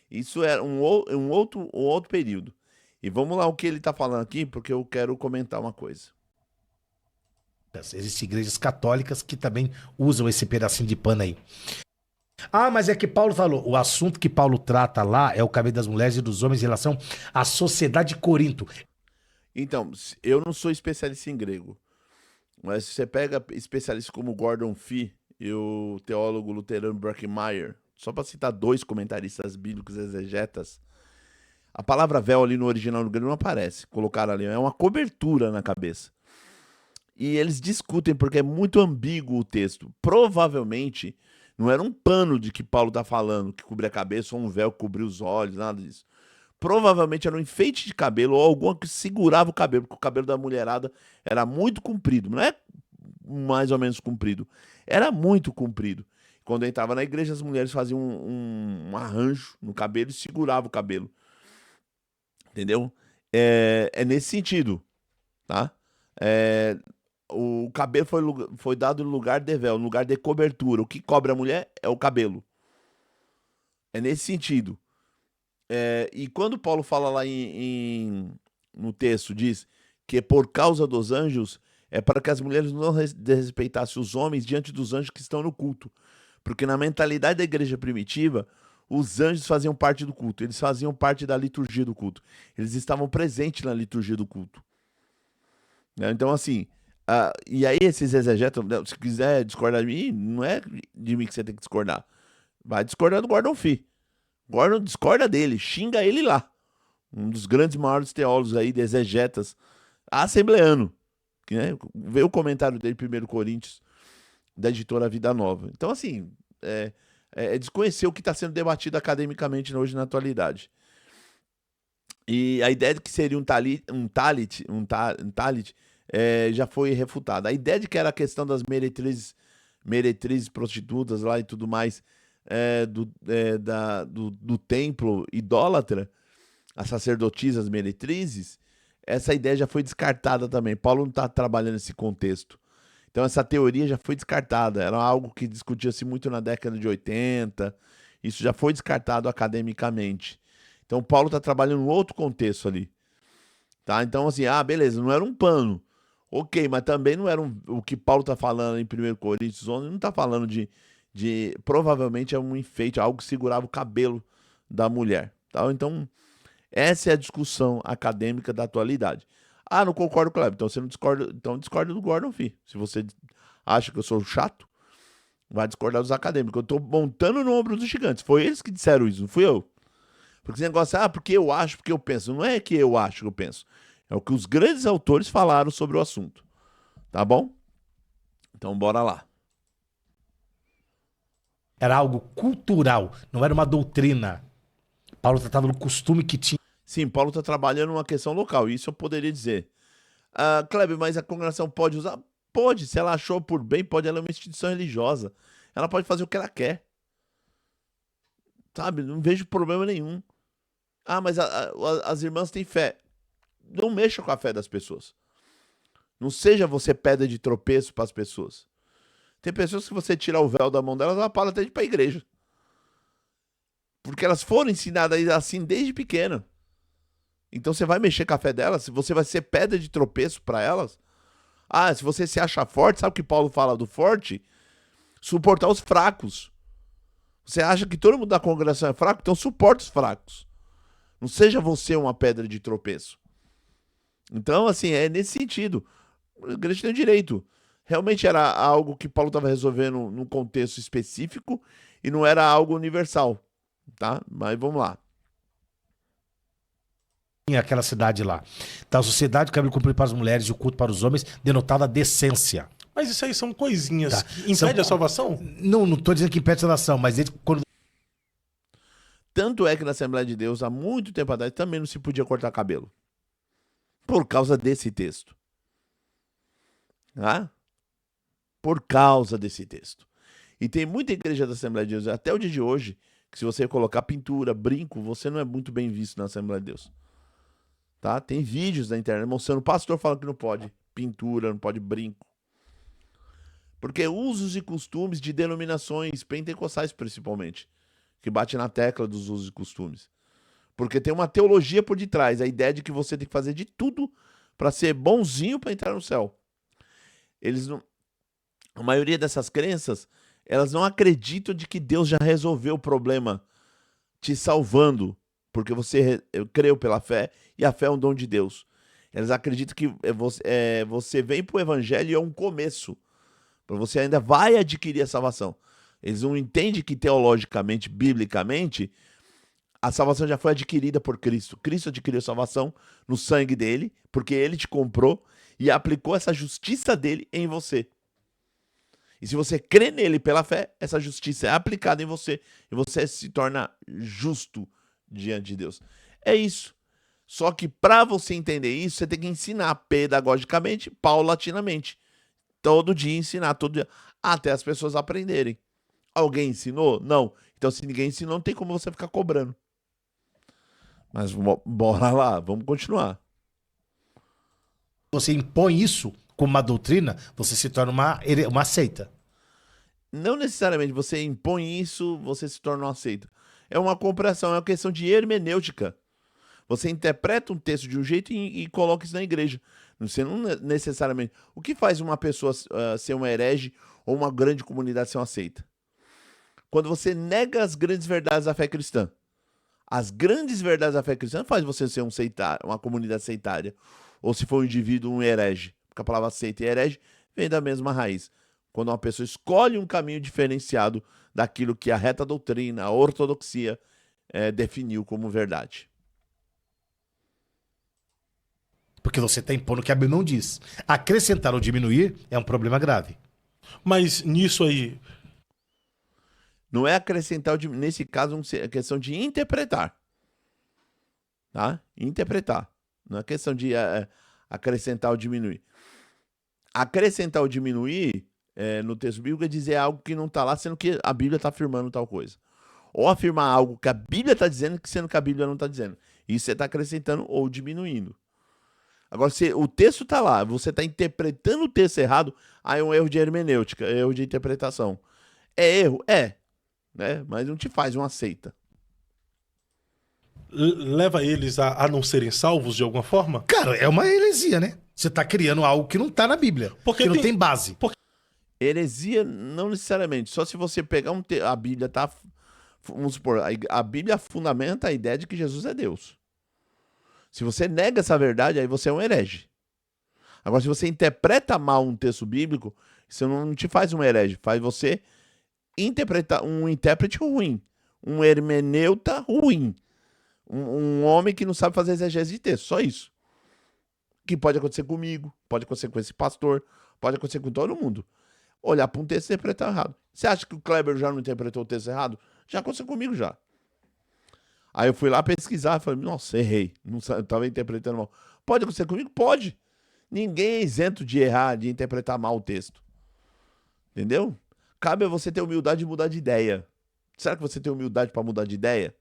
Isso era um outro período. E vamos lá o que ele está falando aqui, porque eu quero comentar uma coisa. Existem igrejas católicas que também usam esse pedacinho de pano aí. Mas é que Paulo falou, o assunto que Paulo trata lá é o cabelo das mulheres e dos homens em relação à sociedade de Corinto. Então, eu não sou especialista em grego, mas se você pega especialistas como Gordon Fee e o teólogo luterano Bruckmeier, só para citar dois comentaristas bíblicos exegetas, a palavra véu ali no original do grego não aparece. Colocaram ali, é uma cobertura na cabeça. E eles discutem porque é muito ambíguo o texto. Provavelmente não era um pano de que Paulo está falando, que cobria a cabeça, ou um véu que cobria os olhos, nada disso. Provavelmente era um enfeite de cabelo ou alguma que segurava o cabelo, porque o cabelo da mulherada era muito comprido. Não é mais ou menos comprido, era muito comprido. Quando eu entrava na igreja, as mulheres faziam um arranjo no cabelo e seguravam o cabelo. Entendeu? É nesse sentido, tá? É, o cabelo foi dado no lugar de véu, no lugar de cobertura. O que cobre a mulher é o cabelo. É nesse sentido. E quando Paulo fala lá no texto, diz que por causa dos anjos, é para que as mulheres não desrespeitassem os homens diante dos anjos que estão no culto. Porque na mentalidade da igreja primitiva, os anjos faziam parte do culto, eles faziam parte da liturgia do culto. Eles estavam presentes na liturgia do culto. Né? Então, assim, e aí esses exegetas, né, se quiser discordar de mim, não é de mim que você tem que discordar. Vai discordar do Gordon Fee. Gordon discorda dele, xinga ele lá. Um dos grandes maiores teólogos aí, de exegetas, assembleano. Que, né, vê o comentário dele, 1 Coríntios, da editora Vida Nova. Então, assim, é desconhecer o que está sendo debatido academicamente hoje na atualidade. E a ideia de que seria um talit já foi refutada. A ideia de que era a questão das meretrizes prostitutas lá e tudo mais, do templo idólatra, as sacerdotisas meretrizes, essa ideia já foi descartada também. Paulo não está trabalhando nesse contexto. Então essa teoria já foi descartada. Era algo que discutia-se muito na década de 80. Isso já foi descartado academicamente. Então Paulo está trabalhando em outro contexto ali. Tá? Então assim, beleza, não era um pano. Ok, mas também não era o que Paulo está falando em 1 Coríntios 11, não está falando provavelmente é um enfeite, algo que segurava o cabelo da mulher. Tá? Então essa é a discussão acadêmica da atualidade. Não concordo com o Kleber. Então você não discorda, então discorda do Gordon Fee. Se você acha que eu sou chato, vai discordar dos acadêmicos. Eu tô montando no ombro dos gigantes. Foi eles que disseram isso, não fui eu. Porque esse negócio, porque eu acho, porque eu penso. Não é que eu acho que eu penso. É o que os grandes autores falaram sobre o assunto. Tá bom? Então bora lá. Era algo cultural, não era uma doutrina. Paulo tratava do costume que tinha. Sim, Paulo está trabalhando uma questão local, isso eu poderia dizer. Kleber, mas a congregação pode usar? Pode, se ela achou por bem, pode, ela é uma instituição religiosa. Ela pode fazer o que ela quer. Sabe, não vejo problema nenhum. Mas as irmãs têm fé. Não mexa com a fé das pessoas. Não seja você pedra de tropeço para as pessoas. Tem pessoas que você tirar o véu da mão delas, ela para até de ir para a igreja. Porque elas foram ensinadas assim desde pequena. Então você vai mexer com a fé delas, você vai ser pedra de tropeço para elas. Se você se acha forte, sabe o que Paulo fala do forte? Suportar os fracos. Você acha que todo mundo da congregação é fraco? Então suporta os fracos. Não seja você uma pedra de tropeço. Então, assim, é nesse sentido. A igreja tem o direito. Realmente era algo que Paulo estava resolvendo num contexto específico e não era algo universal. Tá? Mas vamos lá. Aquela cidade lá. Então, a sociedade, o cabelo comprido para as mulheres e o culto para os homens denotava decência. Mas isso aí são coisinhas Tá. que impedem a salvação? Não estou dizendo que impede a salvação, mas ele, quando Tanto é que na Assembleia de Deus, há muito tempo atrás, também não se podia cortar cabelo. Por causa desse texto. Por causa desse texto. E tem muita igreja da Assembleia de Deus, até o dia de hoje, que se você colocar pintura, brinco, você não é muito bem visto na Assembleia de Deus. Tá? Tem vídeos na internet mostrando o pastor falando que não pode pintura, não pode brinco. Porque usos e costumes de denominações pentecostais, principalmente, que bate na tecla dos usos e costumes. Porque tem uma teologia por detrás, a ideia de que você tem que fazer de tudo para ser bonzinho para entrar no céu. Eles não... A maioria dessas crenças, elas não acreditam de que Deus já resolveu o problema te salvando, porque você creu pela fé, e a fé é um dom de Deus. Eles acreditam que você vem para o evangelho e é um começo. Você ainda vai adquirir a salvação. Eles não entendem que teologicamente, biblicamente, a salvação já foi adquirida por Cristo. Cristo adquiriu a salvação no sangue dele, porque ele te comprou, e aplicou essa justiça dele em você. E se você crê nele pela fé, essa justiça é aplicada em você e você se torna justo diante de Deus. É isso. Só que para você entender isso, você tem que ensinar pedagogicamente, paulatinamente. Todo dia ensinar, todo dia, até as pessoas aprenderem. Alguém ensinou? Não. Então, se ninguém ensinou, não tem como você ficar cobrando. Mas bora lá, vamos continuar. Você impõe isso como uma doutrina, você se torna uma seita. Não necessariamente você impõe isso, você se torna um aceito. É uma compreensão, é uma questão de hermenêutica. Você interpreta um texto de um jeito e coloca isso na igreja. Você não necessariamente... O que faz uma pessoa ser uma herege ou uma grande comunidade ser uma seita? Quando você nega as grandes verdades da fé cristã. As grandes verdades da fé cristã não faz você ser uma comunidade sectária. Ou se for um indivíduo, um herege. Porque a palavra seita e herege vem da mesma raiz. Quando uma pessoa escolhe um caminho diferenciado daquilo que a reta doutrina, a ortodoxia, definiu como verdade. Porque você está impondo o que a Bíblia não diz. Acrescentar ou diminuir é um problema grave. Mas nisso aí, Não é acrescentar, nesse caso, é questão de interpretar. Tá? Interpretar. Não é questão de acrescentar ou diminuir. Acrescentar ou diminuir, no texto bíblico, é dizer algo que não está lá, sendo que a Bíblia está afirmando tal coisa. Ou afirmar algo que a Bíblia está dizendo, sendo que a Bíblia não está dizendo. Isso você está acrescentando ou diminuindo. Agora, se o texto está lá, você está interpretando o texto errado, aí é um erro de hermenêutica, erro de interpretação. É erro? É. Né? Mas não te faz uma seita. leva eles a não serem salvos de alguma forma? Cara, é uma heresia, né? Você está criando algo que não está na Bíblia. Porque que não tem base. Heresia, não necessariamente. Só se você pegar a Bíblia, tá? Vamos supor, a Bíblia fundamenta a ideia de que Jesus é Deus. Se você nega essa verdade, aí você é um herege. Agora, se você interpreta mal um texto bíblico, isso não te faz um herege, faz você interpretar um intérprete ruim, um hermeneuta ruim, um homem que não sabe fazer exegese de texto, só isso. Que pode acontecer comigo, pode acontecer com esse pastor, pode acontecer com todo mundo. Olhar para um texto e interpretar errado. Você acha que o Kleber já não interpretou o texto errado? Já aconteceu comigo já. Aí eu fui lá pesquisar e falei, nossa, errei. Não estava interpretando mal. Pode acontecer comigo? Pode. Ninguém é isento de errar, de interpretar mal o texto. Entendeu? Cabe a você ter humildade de mudar de ideia. Será que você tem humildade para mudar de ideia?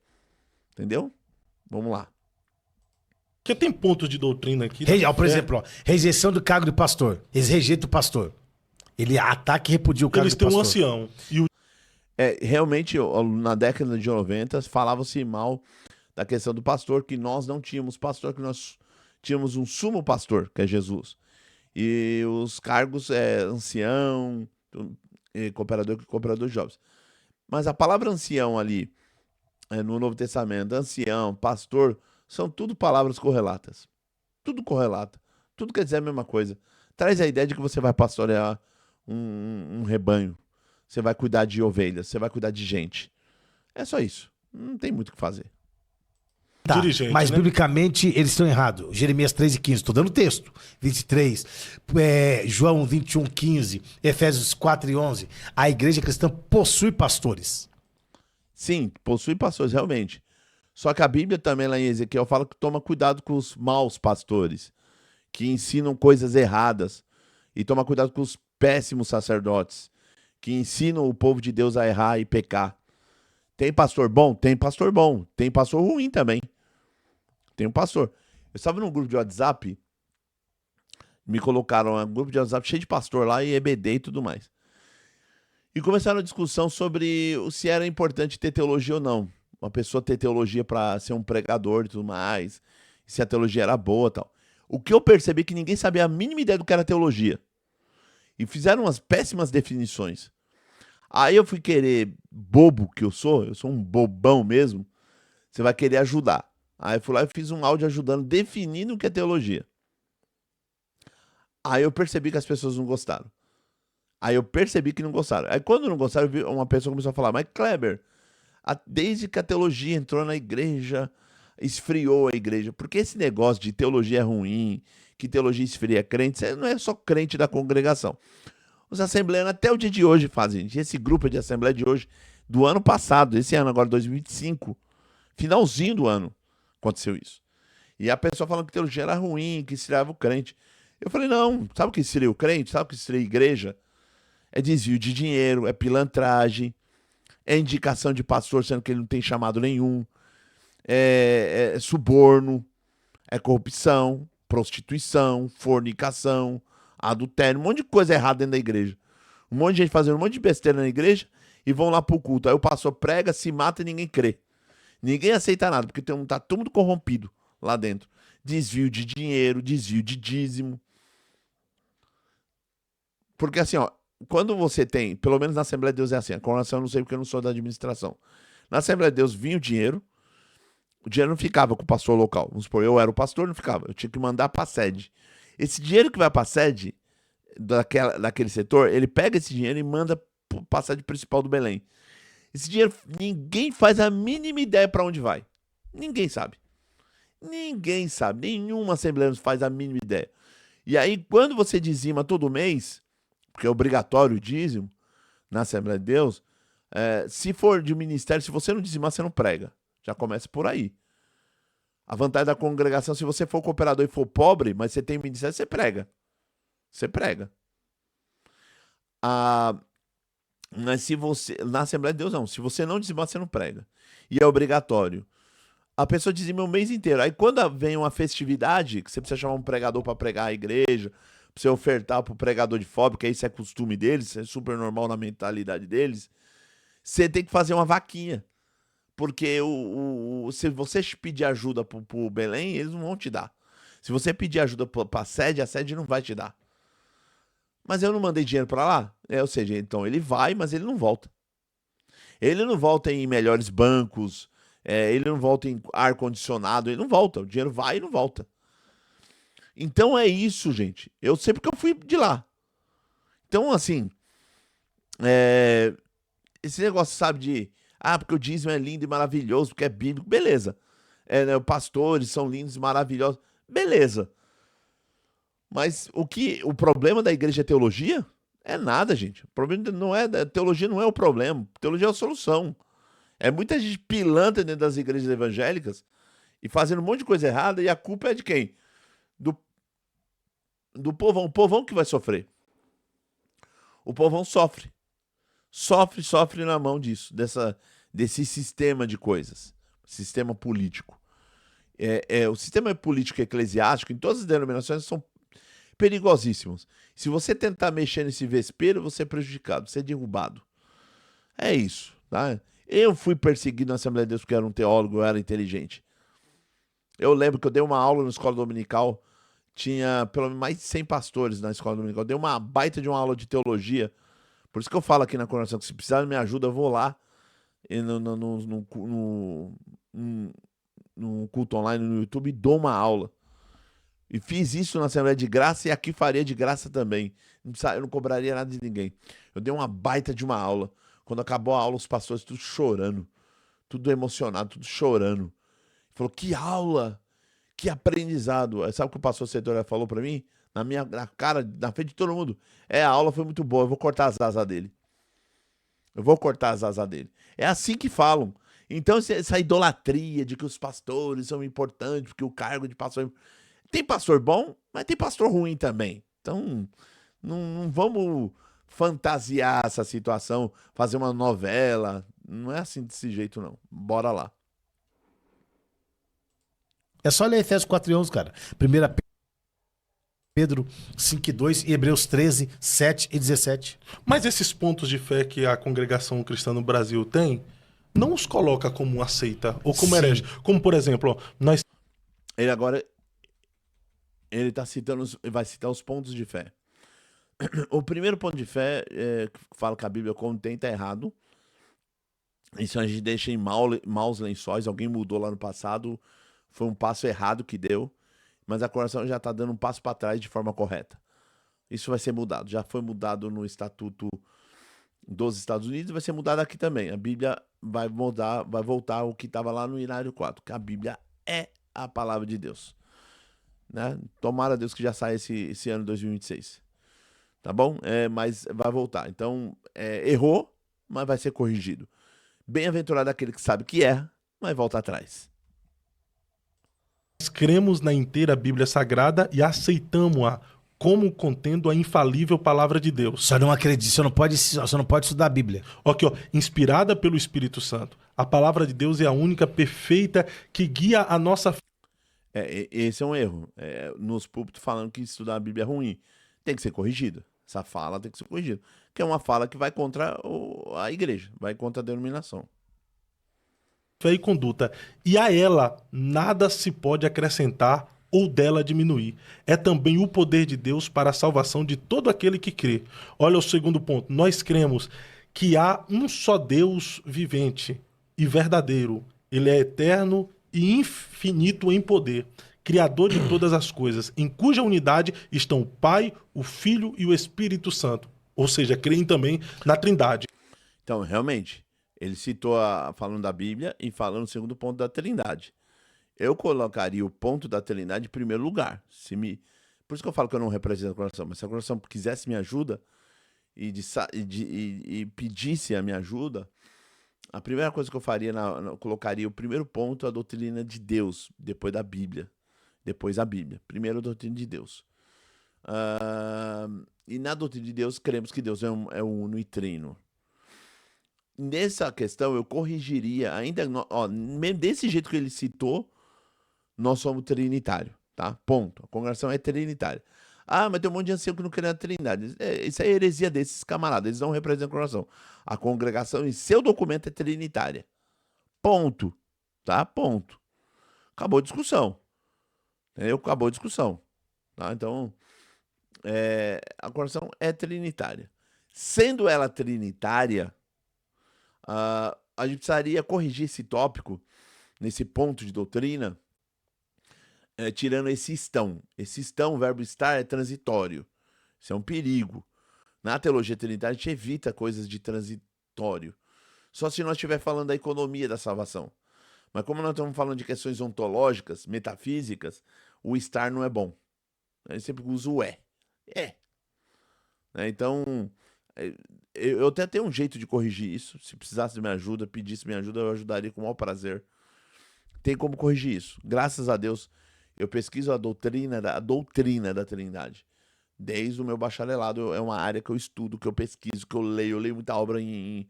Entendeu? Vamos lá. Porque tem pontos de doutrina aqui. Por exemplo, ó, rejeição do cargo de pastor. Eles rejeitam o pastor. Ele ataca e repudia o cargo Eles de têm pastor. um ancião. E o Realmente, na década de 90, falava-se mal da questão do pastor, que nós não tínhamos pastor, que nós tínhamos um sumo pastor, que é Jesus. E os cargos ancião, cooperador de jovens. Mas a palavra ancião ali, no Novo Testamento, ancião, pastor, são tudo palavras correlatas. Tudo correlata. Tudo quer dizer a mesma coisa. Traz a ideia de que você vai pastorear um rebanho. Você vai cuidar de ovelhas, você vai cuidar de gente. É só isso. Não tem muito o que fazer. Tá, dirigente, mas né? biblicamente eles estão errados. Jeremias 3:15, estou dando texto. 23, João 21:15, Efésios 4:11. A igreja cristã possui pastores. Sim, possui pastores, realmente. Só que a Bíblia também, lá em Ezequiel, fala que toma cuidado com os maus pastores, que ensinam coisas erradas. E toma cuidado com os péssimos sacerdotes, que ensinam o povo de Deus a errar e pecar. Tem pastor bom? Tem pastor bom. Tem pastor ruim também. Tem um pastor. Eu estava num grupo de WhatsApp, me colocaram um grupo de WhatsApp cheio de pastor lá e EBD e tudo mais. E começaram a discussão sobre se era importante ter teologia ou não. Uma pessoa ter teologia para ser um pregador e tudo mais. Se a teologia era boa e tal. O que eu percebi é que ninguém sabia a mínima ideia do que era teologia. E fizeram umas péssimas definições. Aí eu fui querer, bobo que eu sou um bobão mesmo, você vai querer ajudar. Aí eu fui lá e fiz um áudio ajudando, definindo o que é teologia. Aí eu percebi que as pessoas não gostaram. Aí eu percebi que não gostaram. Aí quando não gostaram, uma pessoa começou a falar, mas Kleber, desde que a teologia entrou na igreja, esfriou a igreja. Porque esse negócio de teologia é ruim, que teologia esfria crente, isso não é só crente da congregação. Os assembleanos até o dia de hoje fazem. Esse grupo de assembleia de hoje, do ano passado, esse ano agora, 2025, finalzinho do ano, aconteceu isso. E a pessoa falando que teologia era ruim, que esfriava o crente. Eu falei, não, sabe o que esfria o crente? Sabe o que esfria a igreja? É desvio de dinheiro, é pilantragem, é indicação de pastor sendo que ele não tem chamado nenhum, é suborno, é corrupção, prostituição, fornicação, adultério, um monte de coisa errada dentro da igreja. Um monte de gente fazendo um monte de besteira na igreja e vão lá pro culto. Aí o pastor prega, se mata e ninguém crê. Ninguém aceita nada, porque tá todo mundo corrompido lá dentro. Desvio de dinheiro, desvio de dízimo. Porque assim, ó, quando você tem, pelo menos na Assembleia de Deus é assim, a coroação eu não sei porque eu não sou da administração. Na Assembleia de Deus vinha o dinheiro não ficava com o pastor local. Vamos supor, eu era o pastor, não ficava. Eu tinha que mandar para a sede. Esse dinheiro que vai para a sede daquele setor, ele pega esse dinheiro e manda para a sede principal do Belém. Esse dinheiro, ninguém faz a mínima ideia para onde vai. Ninguém sabe. Ninguém sabe. Nenhuma assembleia faz a mínima ideia. E aí, quando você dizima todo mês, porque é obrigatório o dízimo na Assembleia de Deus, se for de ministério, se você não dizimar, você não prega. Já começa por aí. A vantagem da congregação, se você for cooperador e for pobre, mas você tem ministério, você prega. Você prega. Mas se você... Na Assembleia de Deus, não. Se você não dizimar, você não prega. E é obrigatório. A pessoa dizima o mês inteiro. Aí quando vem uma festividade, que você precisa chamar um pregador para pregar a igreja, pra você ofertar pro pregador de fora, porque isso é costume deles, isso é super normal na mentalidade deles, você tem que fazer uma vaquinha. Porque se você pedir ajuda pro Belém, eles não vão te dar. Se você pedir ajuda pra sede, a sede não vai te dar. Mas eu não mandei dinheiro pra lá? Ou seja, então ele vai, mas ele não volta. Ele não volta em melhores bancos, ele não volta em ar-condicionado, ele não volta. O dinheiro vai e não volta. Então é isso, gente. Eu sei porque eu fui de lá. Então, assim, esse negócio, sabe, de... porque o dízimo é lindo e maravilhoso, porque é bíblico. Beleza. Né, os pastores são lindos e maravilhosos. Beleza. Mas o problema da igreja é teologia? É nada, gente. O problema não é... Teologia não é o problema. Teologia é a solução. É muita gente pilantra dentro das igrejas evangélicas e fazendo um monte de coisa errada, e a culpa é de quem? Do povão. O povão que vai sofrer. O povão sofre. Sofre na mão disso, desse sistema de coisas. Sistema político. O sistema político eclesiástico, em todas as denominações, são perigosíssimos. Se você tentar mexer nesse vespeiro, você é prejudicado, você é derrubado. É isso, tá? Eu fui perseguido na Assembleia de Deus porque eu era um teólogo, eu era inteligente. Eu lembro que eu dei uma aula na escola dominical, tinha pelo menos mais de 100 pastores na escola dominical. Eu dei uma baita de uma aula de teologia. Por isso que eu falo aqui na coroação que se precisar de minha ajuda, eu vou lá no culto online no YouTube e dou uma aula. E fiz isso na Assembleia de Graça e aqui faria de graça também. Eu não cobraria nada de ninguém. Eu dei uma baita de uma aula. Quando acabou a aula, os pastores tudo chorando. Tudo emocionado, tudo chorando. Falou, que aula! Que aprendizado. Sabe o que o pastor Setor falou pra mim? Na cara, na frente de todo mundo. A aula foi muito boa, eu vou cortar as asas dele. É assim que falam. Então, essa idolatria de que os pastores são importantes, porque o cargo de pastor... Tem pastor bom, mas tem pastor ruim também. Então, não vamos fantasiar essa situação, fazer uma novela. Não é assim desse jeito, não. Bora lá. É só ler Efésios 4:11, cara. 1 Pedro 5:2 e Hebreus 13:7 e 17. Mas esses pontos de fé que a congregação cristã no Brasil tem, não os coloca como aceita ou como herege. Como, por exemplo, nós... Ele vai citar os pontos de fé. O primeiro ponto de fé, que fala que a Bíblia contém, tá errado. Isso a gente deixa em maus lençóis. Alguém mudou lá no passado. Foi um passo errado que deu. Mas a coroação já está dando um passo para trás de forma correta. Isso vai ser mudado. Já foi mudado no Estatuto dos Estados Unidos e vai ser mudado aqui também. A Bíblia vai voltar ao que estava lá no Inário 4. Que a Bíblia é a palavra de Deus. Né? Tomara a Deus que já saia esse ano 2026. Tá bom? Mas vai voltar. Então, errou, mas vai ser corrigido. Bem-aventurado aquele que sabe que erra, mas volta atrás. Nós cremos na inteira Bíblia Sagrada e aceitamos-a como contendo a infalível palavra de Deus. Só não acredita, você não pode estudar a Bíblia. Aqui, ó, inspirada pelo Espírito Santo. A palavra de Deus é a única perfeita que guia a nossa... Esse é um erro. Nos púlpitos falando que estudar a Bíblia é ruim. Tem que ser corrigido. Essa fala tem que ser corrigida. Que é uma fala que vai contra a igreja, vai contra a denominação. Fé e conduta. E a ela nada se pode acrescentar ou dela diminuir. É também o poder de Deus para a salvação de todo aquele que crê. Olha o segundo ponto. Nós cremos que há um só Deus vivente e verdadeiro. Ele é eterno e infinito em poder, Criador de todas as coisas, em cuja unidade estão o Pai, o Filho e o Espírito Santo. Ou seja, creem também na Trindade. Então, realmente, ele citou falando da Bíblia e falando o segundo ponto da Trindade. Eu colocaria o ponto da Trindade em primeiro lugar. Por isso que eu falo que eu não represento o coração, mas se o coração quisesse minha ajuda e pedisse a minha ajuda, a primeira coisa que eu faria, eu colocaria o primeiro ponto, a doutrina de Deus, depois da Bíblia. Depois a Bíblia. Primeiro a doutrina de Deus. E na doutrina de Deus, cremos que Deus é um uno e trino. Nessa questão, eu corrigiria, ainda mesmo desse jeito que ele citou, nós somos trinitários, tá? Ponto. A congregação é trinitária. Mas tem um monte de ancião que não quer a trindade. Isso é heresia desses camaradas, eles não representam a congregação. A congregação em seu documento é trinitária. Ponto. Tá? Ponto. Acabou a discussão. Entendeu? Acabou a discussão. Tá? Então, a congregação é trinitária. Sendo ela trinitária, a gente precisaria corrigir esse tópico, nesse ponto de doutrina, tirando esse estão. Esse estão, o verbo estar, é transitório. Isso é um perigo. Na teologia trinitária, a gente evita coisas de transitório. Só se nós estiver falando da economia da salvação. Mas como nós estamos falando de questões ontológicas, metafísicas, o estar não é bom. A gente sempre usa o Então, eu até tenho um jeito de corrigir isso. Se precisasse de minha ajuda, pedisse minha ajuda, eu ajudaria com o maior prazer. Tem como corrigir isso. Graças a Deus, eu pesquiso a doutrina da Trindade. Desde o meu bacharelado, é uma área que eu estudo, que eu pesquiso, que eu leio muita obra que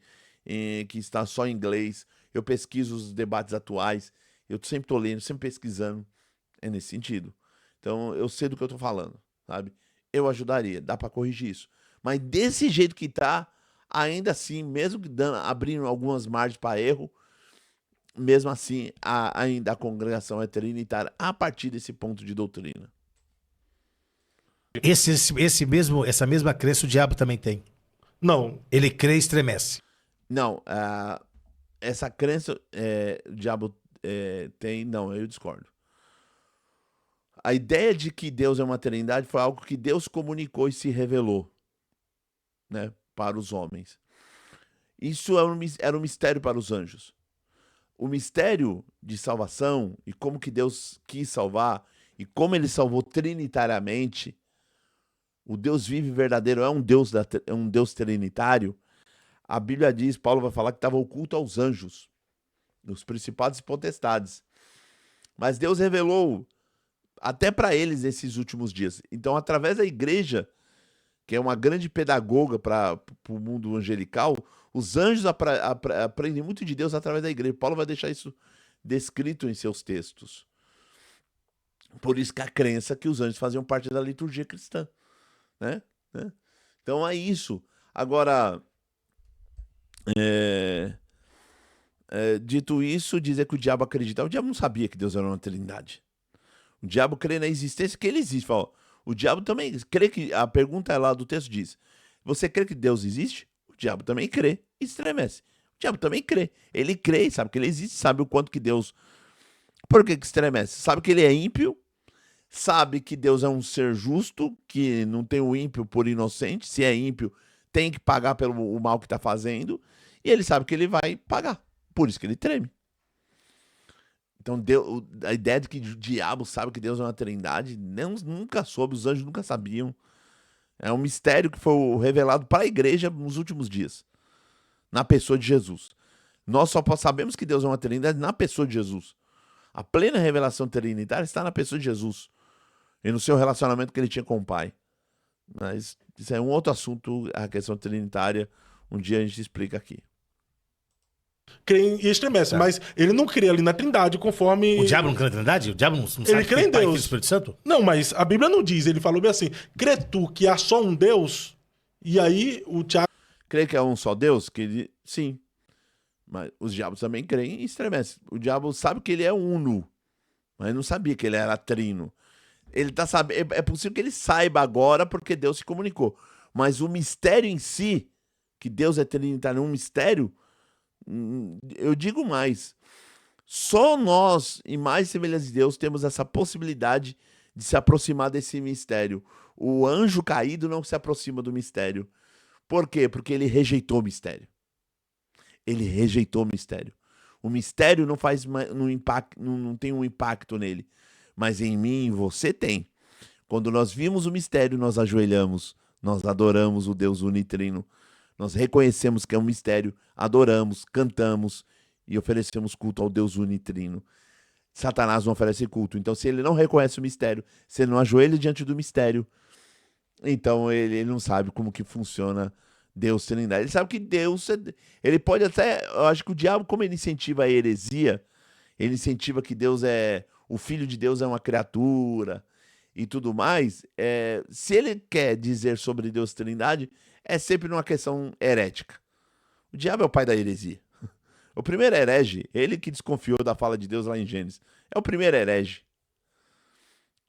está só em inglês. Eu pesquiso os debates atuais. Eu sempre estou lendo, sempre pesquisando. É nesse sentido. Então, eu sei do que eu estou falando, sabe? Eu ajudaria, dá para corrigir isso. Mas desse jeito que tá, ainda assim, mesmo abrindo algumas margens para erro, mesmo assim, ainda a congregação é trinitária a partir desse ponto de doutrina. Essa mesma crença o diabo também tem. Não. Ele crê e estremece. Não, essa crença o diabo tem, não, eu discordo. A ideia de que Deus é uma trindade foi algo que Deus comunicou e se revelou, né, para os homens. Isso era um mistério para os anjos. O mistério de salvação e como que Deus quis salvar e como ele salvou trinitariamente, o Deus vivo e verdadeiro é um Deus trinitário. A Bíblia diz, Paulo vai falar que estava oculto aos anjos, os principados e potestades. Mas Deus revelou até para eles nesses últimos dias. Então, através da igreja, que é uma grande pedagoga para o mundo angelical, os anjos aprendem muito de Deus através da igreja. Paulo vai deixar isso descrito em seus textos. Por isso que a crença que os anjos faziam parte da liturgia cristã. Né? Então é isso. Agora, dito isso, dizer que o diabo acreditava. O diabo não sabia que Deus era uma trindade. O diabo crê na existência que ele existe. Fala, o diabo também crê que... A pergunta lá do texto diz, você crê que Deus existe? O diabo também crê e estremece. O diabo também crê. Ele crê, sabe que ele existe, sabe o quanto que Deus... Por que estremece? Sabe que ele é ímpio, sabe que Deus é um ser justo, que não tem o ímpio por inocente. Se é ímpio, tem que pagar pelo mal que está fazendo. E ele sabe que ele vai pagar. Por isso que ele treme. Então, a ideia de que o diabo sabe que Deus é uma trindade, nunca soube, os anjos nunca sabiam. É um mistério que foi revelado para a igreja nos últimos dias, na pessoa de Jesus. Nós só sabemos que Deus é uma trindade na pessoa de Jesus. A plena revelação trinitária está na pessoa de Jesus e no seu relacionamento que ele tinha com o Pai. Mas isso é um outro assunto, a questão trinitária. Um dia a gente explica aqui. Crê e estremece, Tá. mas ele não crê ali na Trindade conforme. O diabo não crê na Trindade? O diabo não sabe Ele que crê tem em Pai, Deus. Filho e Espírito Santo? Não, mas a Bíblia não diz. Ele falou bem assim: crê tu que há só um Deus? E aí o Tiago. Crê que é um só Deus? Sim. Mas os diabos também creem e estremecem. O diabo sabe que ele é uno, mas não sabia que ele era trino. Ele tá sabendo. É possível que ele saiba agora porque Deus se comunicou. Mas o mistério em si, que Deus é trinitário, um mistério, eu digo mais. Só nós, imagens e semelhanças de Deus, temos essa possibilidade de se aproximar desse mistério. O anjo caído não se aproxima do mistério. Por quê? Porque ele rejeitou o mistério. Ele rejeitou o mistério. O mistério não faz não tem um impacto nele. Mas em mim e em você tem. Quando nós vimos o mistério, nós ajoelhamos, nós adoramos o Deus unitrino. Nós reconhecemos que é um mistério, adoramos, cantamos e oferecemos culto ao Deus unitrino. Satanás não oferece culto. Então, se ele não reconhece o mistério, se ele não ajoelha diante do mistério, então ele não sabe como que funciona Deus trindade. Ele sabe que Deus, ele pode até, eu acho que o diabo, como ele incentiva a heresia, ele incentiva que Deus o Filho de Deus é uma criatura e tudo mais, se ele quer dizer sobre Deus trindade, é sempre numa questão herética. O diabo é o pai da heresia. O primeiro herege, ele que desconfiou da fala de Deus lá em Gênesis, é o primeiro herege.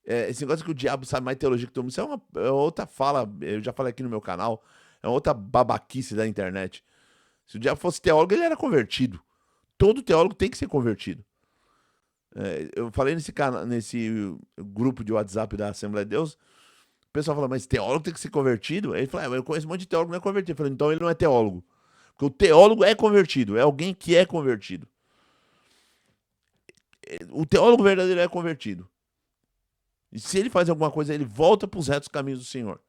Esse negócio que o diabo sabe mais teologia que todo mundo, isso é outra fala, eu já falei aqui no meu canal, é outra babaquice da internet. Se o diabo fosse teólogo, ele era convertido. Todo teólogo tem que ser convertido. Eu falei nesse grupo de WhatsApp da Assembleia de Deus, o pessoal fala, mas teólogo tem que ser convertido? Ele falou, eu conheço um monte de teólogo que não é convertido. Eu falei, então ele não é teólogo. Porque o teólogo é convertido, é alguém que é convertido. O teólogo verdadeiro é convertido. E se ele faz alguma coisa, ele volta para os retos caminhos do Senhor.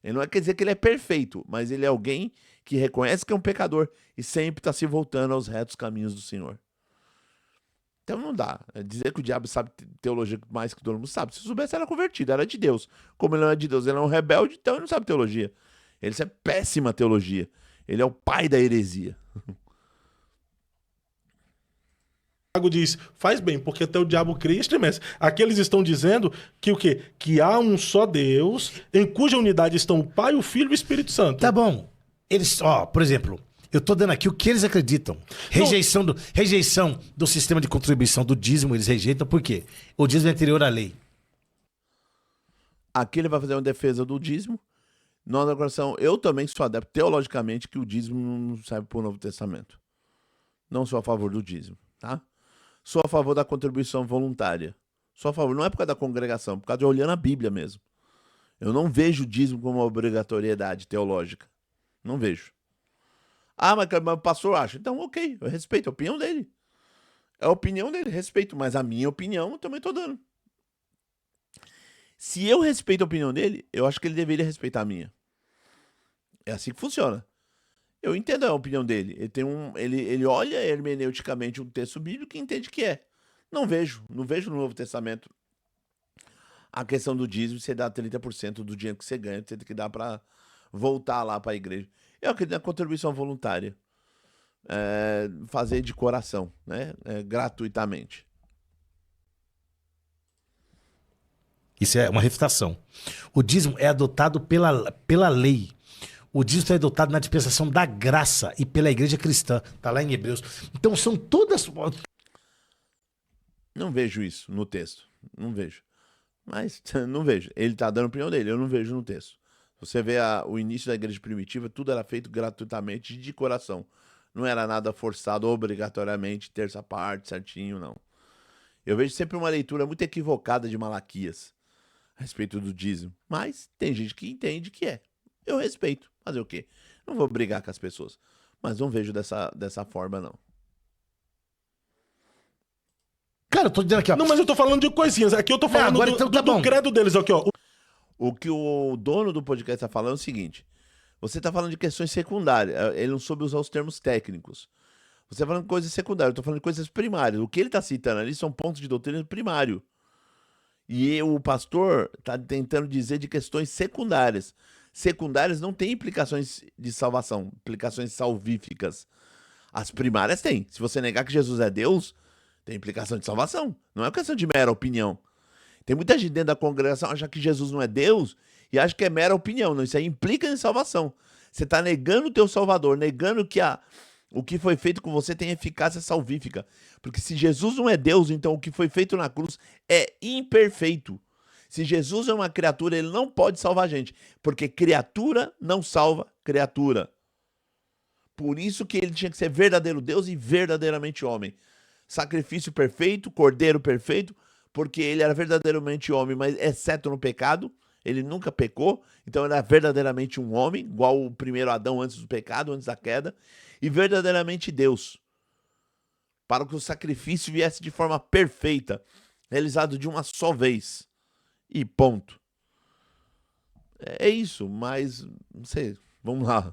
Ele não quer dizer que ele é perfeito, mas ele é alguém que reconhece que é um pecador e sempre está se voltando aos retos caminhos do Senhor. Então não dá. Dizer que o diabo sabe teologia mais que todo mundo sabe. Se soubesse, era convertido, era de Deus. Como ele não é de Deus, ele é um rebelde, então ele não sabe teologia. Ele sabe péssima teologia. Ele é o pai da heresia. Tiago diz, faz bem, porque até o diabo crê e estremece. Aqui eles estão dizendo que o quê? Que há um só Deus, em cuja unidade estão o Pai, o Filho e o Espírito Santo. Tá bom. Eles, por exemplo, eu tô dando aqui o que eles acreditam. Rejeição do sistema de contribuição do dízimo, eles rejeitam, por quê? O dízimo é anterior à lei. Aqui ele vai fazer uma defesa do dízimo. Nós agora eu também sou adepto teologicamente que o dízimo não serve para o Novo Testamento. Não sou a favor do dízimo, tá? Sou a favor da contribuição voluntária. Sou a favor, não é por causa da congregação, é por causa de olhando a Bíblia mesmo. Eu não vejo o dízimo como uma obrigatoriedade teológica. Não vejo. Mas o pastor acha. Então, ok, eu respeito a opinião dele. É a opinião dele, respeito. Mas a minha opinião eu também estou dando. Se eu respeito a opinião dele, eu acho que ele deveria respeitar a minha. É assim que funciona. Eu entendo a opinião dele. Ele olha hermeneuticamente um texto bíblico e entende que é. Não vejo no Novo Testamento a questão do dízimo, você dá 30% do dinheiro que você ganha, você tem que dar para voltar lá para a igreja. Eu acredito na contribuição voluntária. Fazer de coração, né? Gratuitamente. Isso é uma refutação. O dízimo é adotado pela lei. O dízimo é adotado na dispensação da graça e pela igreja cristã. Está lá em Hebreus. Então são todas... Não vejo isso no texto. Não vejo. Mas não vejo. Ele está dando a opinião dele. Eu não vejo no texto. Você vê o início da igreja primitiva, tudo era feito gratuitamente de coração. Não era nada forçado obrigatoriamente, terça parte, certinho, não. Eu vejo sempre uma leitura muito equivocada de Malaquias a respeito do dízimo. Mas tem gente que entende que é. Eu respeito. Fazer o quê? Não vou brigar com as pessoas. Mas não vejo dessa forma, não. Cara, eu tô dizendo aqui, ó. Não, mas eu tô falando de coisinhas. Aqui eu tô falando agora então tá do bom. credo deles. Aqui, ó. O que o dono do podcast tá falando é o seguinte: você tá falando de questões secundárias, ele não soube usar os termos técnicos. Você tá falando de coisas secundárias, eu tô falando de coisas primárias. O que ele tá citando ali são pontos de doutrina primário. E o pastor tá tentando dizer de questões secundárias. Secundárias não têm implicações de salvação, implicações salvíficas. As primárias têm. Se você negar que Jesus é Deus, tem implicação de salvação. Não é uma questão de mera opinião. Tem muita gente dentro da congregação que acha que Jesus não é Deus e acha que é mera opinião. Não, isso aí implica em salvação. Você está negando o teu Salvador, negando que o que foi feito com você tem eficácia salvífica. Porque se Jesus não é Deus, então o que foi feito na cruz é imperfeito. Se Jesus é uma criatura, ele não pode salvar a gente. Porque criatura não salva criatura. Por isso que ele tinha que ser verdadeiro Deus e verdadeiramente homem. Sacrifício perfeito, cordeiro perfeito, porque ele era verdadeiramente homem, mas exceto no pecado, ele nunca pecou, então ele era verdadeiramente um homem, igual o primeiro Adão antes do pecado, antes da queda, e verdadeiramente Deus, para que o sacrifício viesse de forma perfeita, realizado de uma só vez, e ponto. É isso, mas, não sei, vamos lá.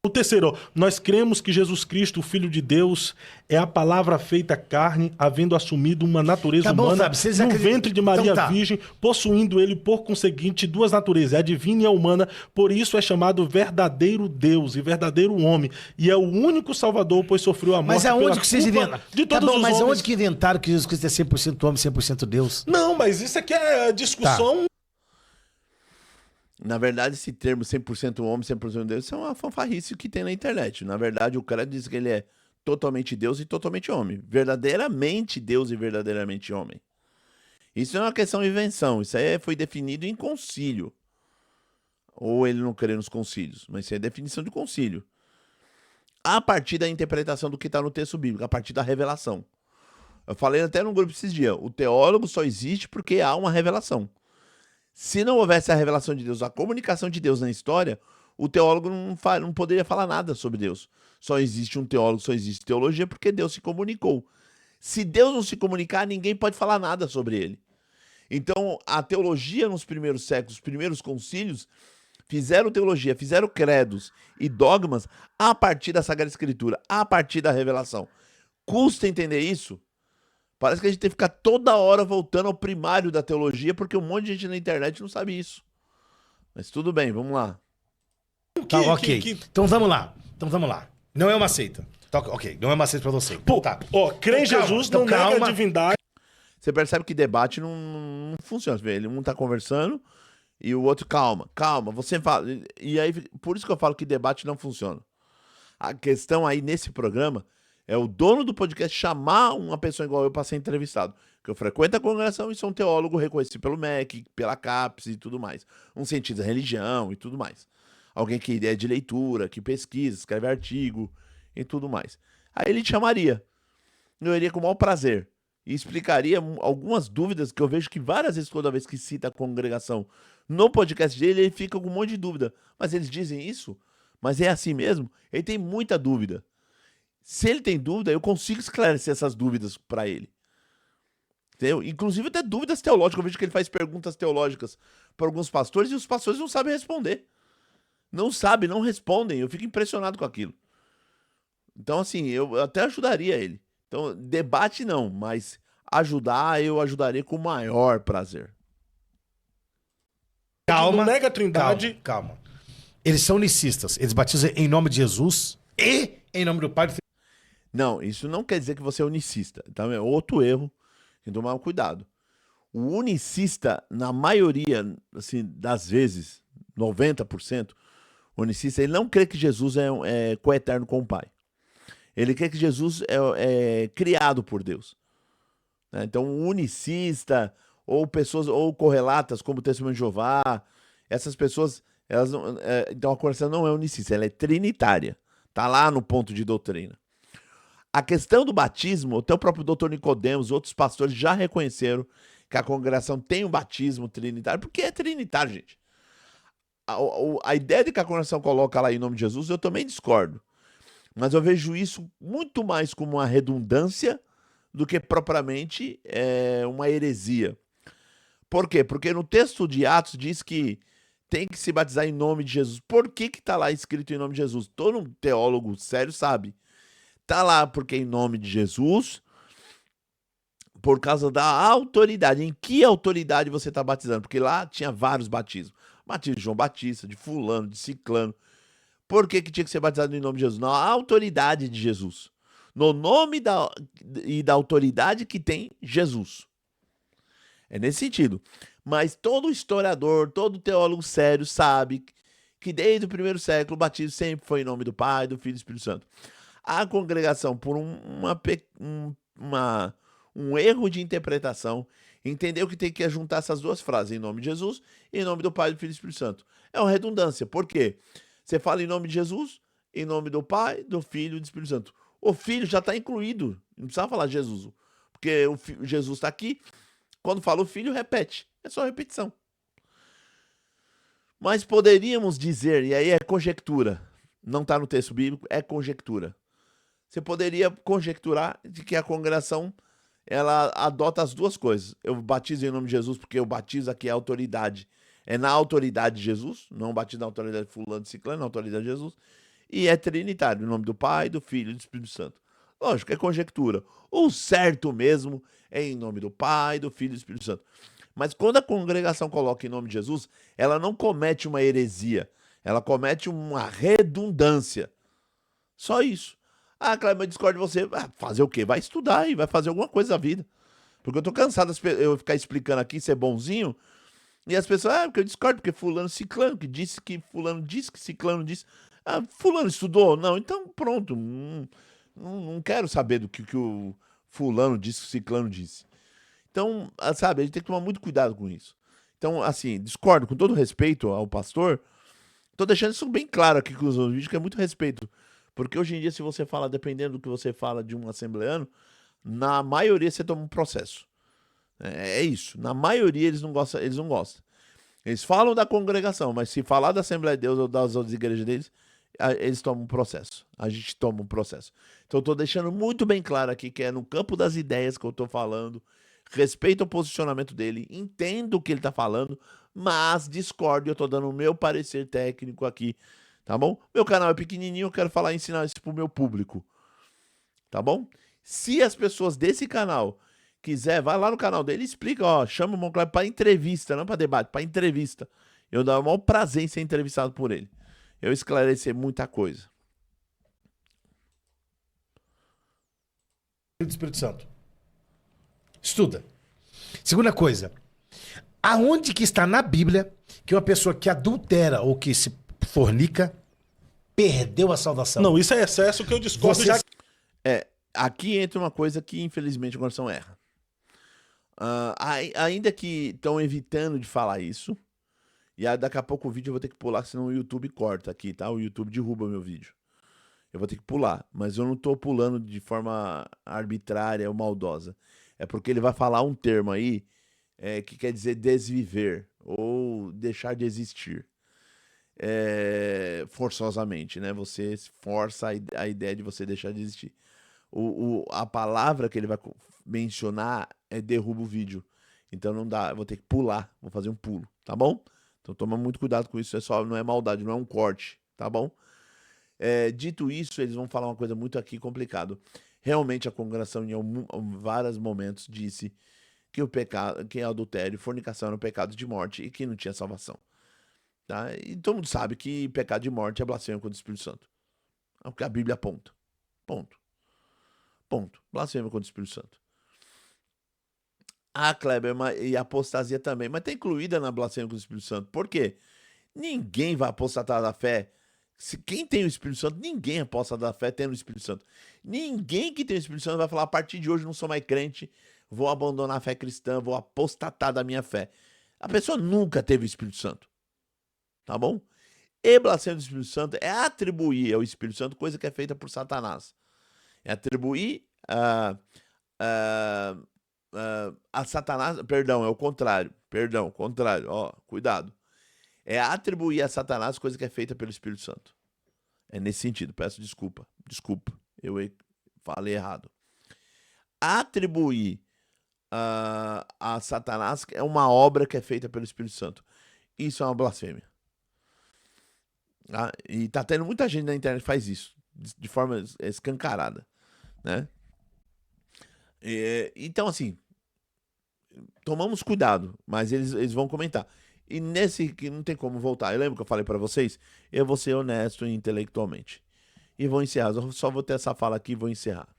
O terceiro, ó, nós cremos que Jesus Cristo, o Filho de Deus, é a palavra feita carne, havendo assumido uma natureza Tá bom, humana Fábio, vocês no acreditam- ventre de Maria Então tá. Virgem, possuindo ele, por conseguinte, duas naturezas, a divina e a humana, por isso é chamado verdadeiro Deus e verdadeiro homem, e é o único Salvador, pois sofreu a morte Mas aonde pela que vocês culpa inventaram? de Tá todos bom, os mas homens. aonde que inventaram que Jesus Cristo é 100% homem, 100% Deus? Não, mas isso aqui é discussão... Na verdade, esse termo 100% homem, 100% Deus, isso é uma fanfarrice que tem na internet. Na verdade, o cara diz que ele é totalmente Deus e totalmente homem. Verdadeiramente Deus e verdadeiramente homem. Isso não é uma questão de invenção. Isso aí foi definido em concílio. Ou ele não crê nos concílios. Mas isso é definição de concílio. A partir da interpretação do que está no texto bíblico. A partir da revelação. Eu falei até num grupo esses dias. O teólogo só existe porque há uma revelação. Se não houvesse a revelação de Deus, a comunicação de Deus na história, o teólogo não poderia falar nada sobre Deus. Só existe um teólogo, só existe teologia porque Deus se comunicou. Se Deus não se comunicar, ninguém pode falar nada sobre ele. Então, a teologia nos primeiros séculos, os primeiros concílios, fizeram teologia, fizeram credos e dogmas a partir da Sagrada Escritura, a partir da revelação. Custa entender isso? Parece que a gente tem que ficar toda hora voltando ao primário da teologia, porque um monte de gente na internet não sabe isso. Mas tudo bem, vamos lá. Tá, ok. Então vamos lá. Não é uma seita. Tá, ok, não é uma seita pra você. Então, Pô, tá. ó, crê em Então, calma, Jesus, então não nega a calma. divindade. Você percebe que debate não funciona. Você vê, um tá conversando e o outro, calma, você fala. E aí, por isso que eu falo que debate não funciona. A questão aí nesse programa é o dono do podcast chamar uma pessoa igual eu para ser entrevistado. Que eu frequento a congregação e sou um teólogo reconhecido pelo MEC, pela CAPES e tudo mais. Um cientista da religião e tudo mais. Alguém que é de leitura, que pesquisa, escreve artigo e tudo mais. Aí ele te chamaria. Eu iria com o maior prazer. E explicaria algumas dúvidas que eu vejo que várias vezes, toda vez que cita a congregação no podcast dele, ele fica com um monte de dúvida. Mas eles dizem isso? Mas é assim mesmo? Ele tem muita dúvida. Se ele tem dúvida, eu consigo esclarecer essas dúvidas para ele. Entendeu? Inclusive até dúvidas teológicas. Eu vejo que ele faz perguntas teológicas para alguns pastores e os pastores não sabem responder. Não sabem, não respondem. Eu fico impressionado com aquilo. Então, assim, eu até ajudaria ele. Então, debate não, mas ajudar, eu ajudaria com o maior prazer. Calma. Não nega a trindade. Calma. Eles são unicistas. Eles batizam em nome de Jesus e em nome do Pai, do Filho. Não, isso não quer dizer que você é unicista. Então é outro erro. Tem que tomar cuidado. O unicista, na maioria assim, das vezes, 90%, o unicista, ele não crê que Jesus é coeterno com o Pai. Ele crê que Jesus é criado por Deus. Né? Então, o unicista, ou pessoas, ou correlatas, como o Testemunho de Jeová, essas pessoas, elas não, então a congregação não é unicista, ela é trinitária. Está lá no ponto de doutrina. A questão do batismo, até o próprio doutor Nicodemos, outros pastores já reconheceram que a congregação tem um batismo trinitário, porque é trinitário, gente. A ideia de que a congregação coloca lá em nome de Jesus, eu também discordo. Mas eu vejo isso muito mais como uma redundância do que propriamente uma heresia. Por quê? Porque no texto de Atos diz que tem que se batizar em nome de Jesus. Por que que tá lá escrito em nome de Jesus? Todo um teólogo sério sabe. Tá lá porque é em nome de Jesus, por causa da autoridade. Em que autoridade você está batizando? Porque lá tinha vários batismos. Batismo de João Batista, de fulano, de ciclano. Por que que tinha que ser batizado em nome de Jesus? Na autoridade de Jesus. No nome e da autoridade que tem Jesus. É nesse sentido. Mas todo historiador, todo teólogo sério sabe que desde o primeiro século o batismo sempre foi em nome do Pai, do Filho e do Espírito Santo. A congregação, por um erro de interpretação, entendeu que tem que juntar essas duas frases, em nome de Jesus e em nome do Pai, do Filho e do Espírito Santo. É uma redundância. Por quê? Você fala em nome de Jesus, em nome do Pai, do Filho e do Espírito Santo. O Filho já está incluído. Não precisa falar Jesus. Porque Jesus está aqui. Quando fala o Filho, repete. É só repetição. Mas poderíamos dizer, e aí é conjectura, não está no texto bíblico, é conjectura. Você poderia conjecturar de que a congregação ela adota as duas coisas. Eu batizo em nome de Jesus porque eu batizo aqui a autoridade. É na autoridade de Jesus, não batizo na autoridade de fulano, de ciclano, na autoridade de Jesus. E é trinitário, em nome do Pai, do Filho e do Espírito Santo. Lógico, é conjectura. O certo mesmo é em nome do Pai, do Filho e do Espírito Santo. Mas quando a congregação coloca em nome de Jesus, ela não comete uma heresia. Ela comete uma redundância. Só isso. Ah, Cleber, eu discordo de você. Ah, fazer o quê? Vai estudar e vai fazer alguma coisa da vida. Porque eu tô cansado de eu ficar explicando aqui, ser bonzinho, e as pessoas, porque eu discordo, porque fulano ciclano, que fulano disse, que ciclano disse. Ah, fulano estudou? Não, então pronto. Não quero saber do que o fulano disse, que o ciclano disse. Então, sabe, a gente tem que tomar muito cuidado com isso. Então, assim, discordo com todo respeito ao pastor. Tô deixando isso bem claro aqui com os vídeos, que é muito respeito. Porque hoje em dia, se você fala, dependendo do que você fala de um assembleano, na maioria você toma um processo. É isso. Na maioria eles não gostam, eles não gostam. Eles falam da congregação, mas se falar da Assembleia de Deus ou das outras igrejas deles, eles tomam um processo. A gente toma um processo. Então eu tô deixando muito bem claro aqui que é no campo das ideias que eu tô falando. Respeito o posicionamento dele, entendo o que ele tá falando, mas discordo e eu tô dando o meu parecer técnico aqui, tá bom? Meu canal é pequenininho, eu quero falar e ensinar isso pro meu público, tá bom? Se as pessoas desse canal quiser, vai lá no canal dele e explica, ó, chama o Monclave para entrevista, não para debate, para entrevista. Eu dou o maior prazer em ser entrevistado por ele. Eu esclarecer muita coisa. Espírito Santo. Estuda. Segunda coisa. Aonde que está na Bíblia que uma pessoa que adultera ou que se fornica perdeu a salvação? Não, isso é excesso que eu discordo. Você- Aqui entra uma coisa que infelizmente o coração erra. Ainda que estão evitando de falar isso, e aí daqui a pouco o vídeo eu vou ter que pular, senão o YouTube corta aqui, tá? O YouTube derruba meu vídeo. Eu vou ter que pular, mas eu não tô pulando de forma arbitrária ou maldosa. É porque ele vai falar um termo aí que quer dizer desviver ou deixar de existir. Forçosamente, né? Você força a ideia de você deixar de existir. A palavra que ele vai mencionar derruba o vídeo. Então não dá, eu vou ter que pular, vou fazer um pulo, tá bom? Então toma muito cuidado com isso, não é maldade, não é um corte, tá bom? Dito isso, eles vão falar uma coisa muito aqui complicado. Realmente a congregação em vários momentos disse que o pecado, que adultério e fornicação eram pecados de morte e que não tinha salvação. Tá? E todo mundo sabe que pecado de morte é blasfêmia contra o Espírito Santo. É o que a Bíblia aponta. Ponto. Blasfêmia contra o Espírito Santo. Kleber, e a apostasia também, mas está incluída na blasfêmia contra o Espírito Santo. Por quê? Ninguém vai apostatar da fé. Quem tem o Espírito Santo, ninguém aposta da fé tendo o Espírito Santo. Ninguém que tem o Espírito Santo vai falar, a partir de hoje não sou mais crente, vou abandonar a fé cristã, vou apostatar da minha fé. A pessoa nunca teve o Espírito Santo. Tá bom? E blasfêmia do Espírito Santo é atribuir ao Espírito Santo coisa que é feita por Satanás. É atribuir a Satanás, perdão, é o contrário. Perdão, contrário, ó, cuidado. É atribuir a Satanás coisa que é feita pelo Espírito Santo. É nesse sentido, peço desculpa. Desculpa, eu falei errado. atribuir a Satanás é uma obra que é feita pelo Espírito Santo. Isso é uma blasfêmia. Tá? E tá tendo muita gente na internet que faz isso, de forma escancarada, né? Então, assim, tomamos cuidado, mas eles vão comentar. E nesse que não tem como voltar. Eu lembro que eu falei pra vocês, eu vou ser honesto intelectualmente. E vou encerrar. Eu só vou ter essa fala aqui e vou encerrar.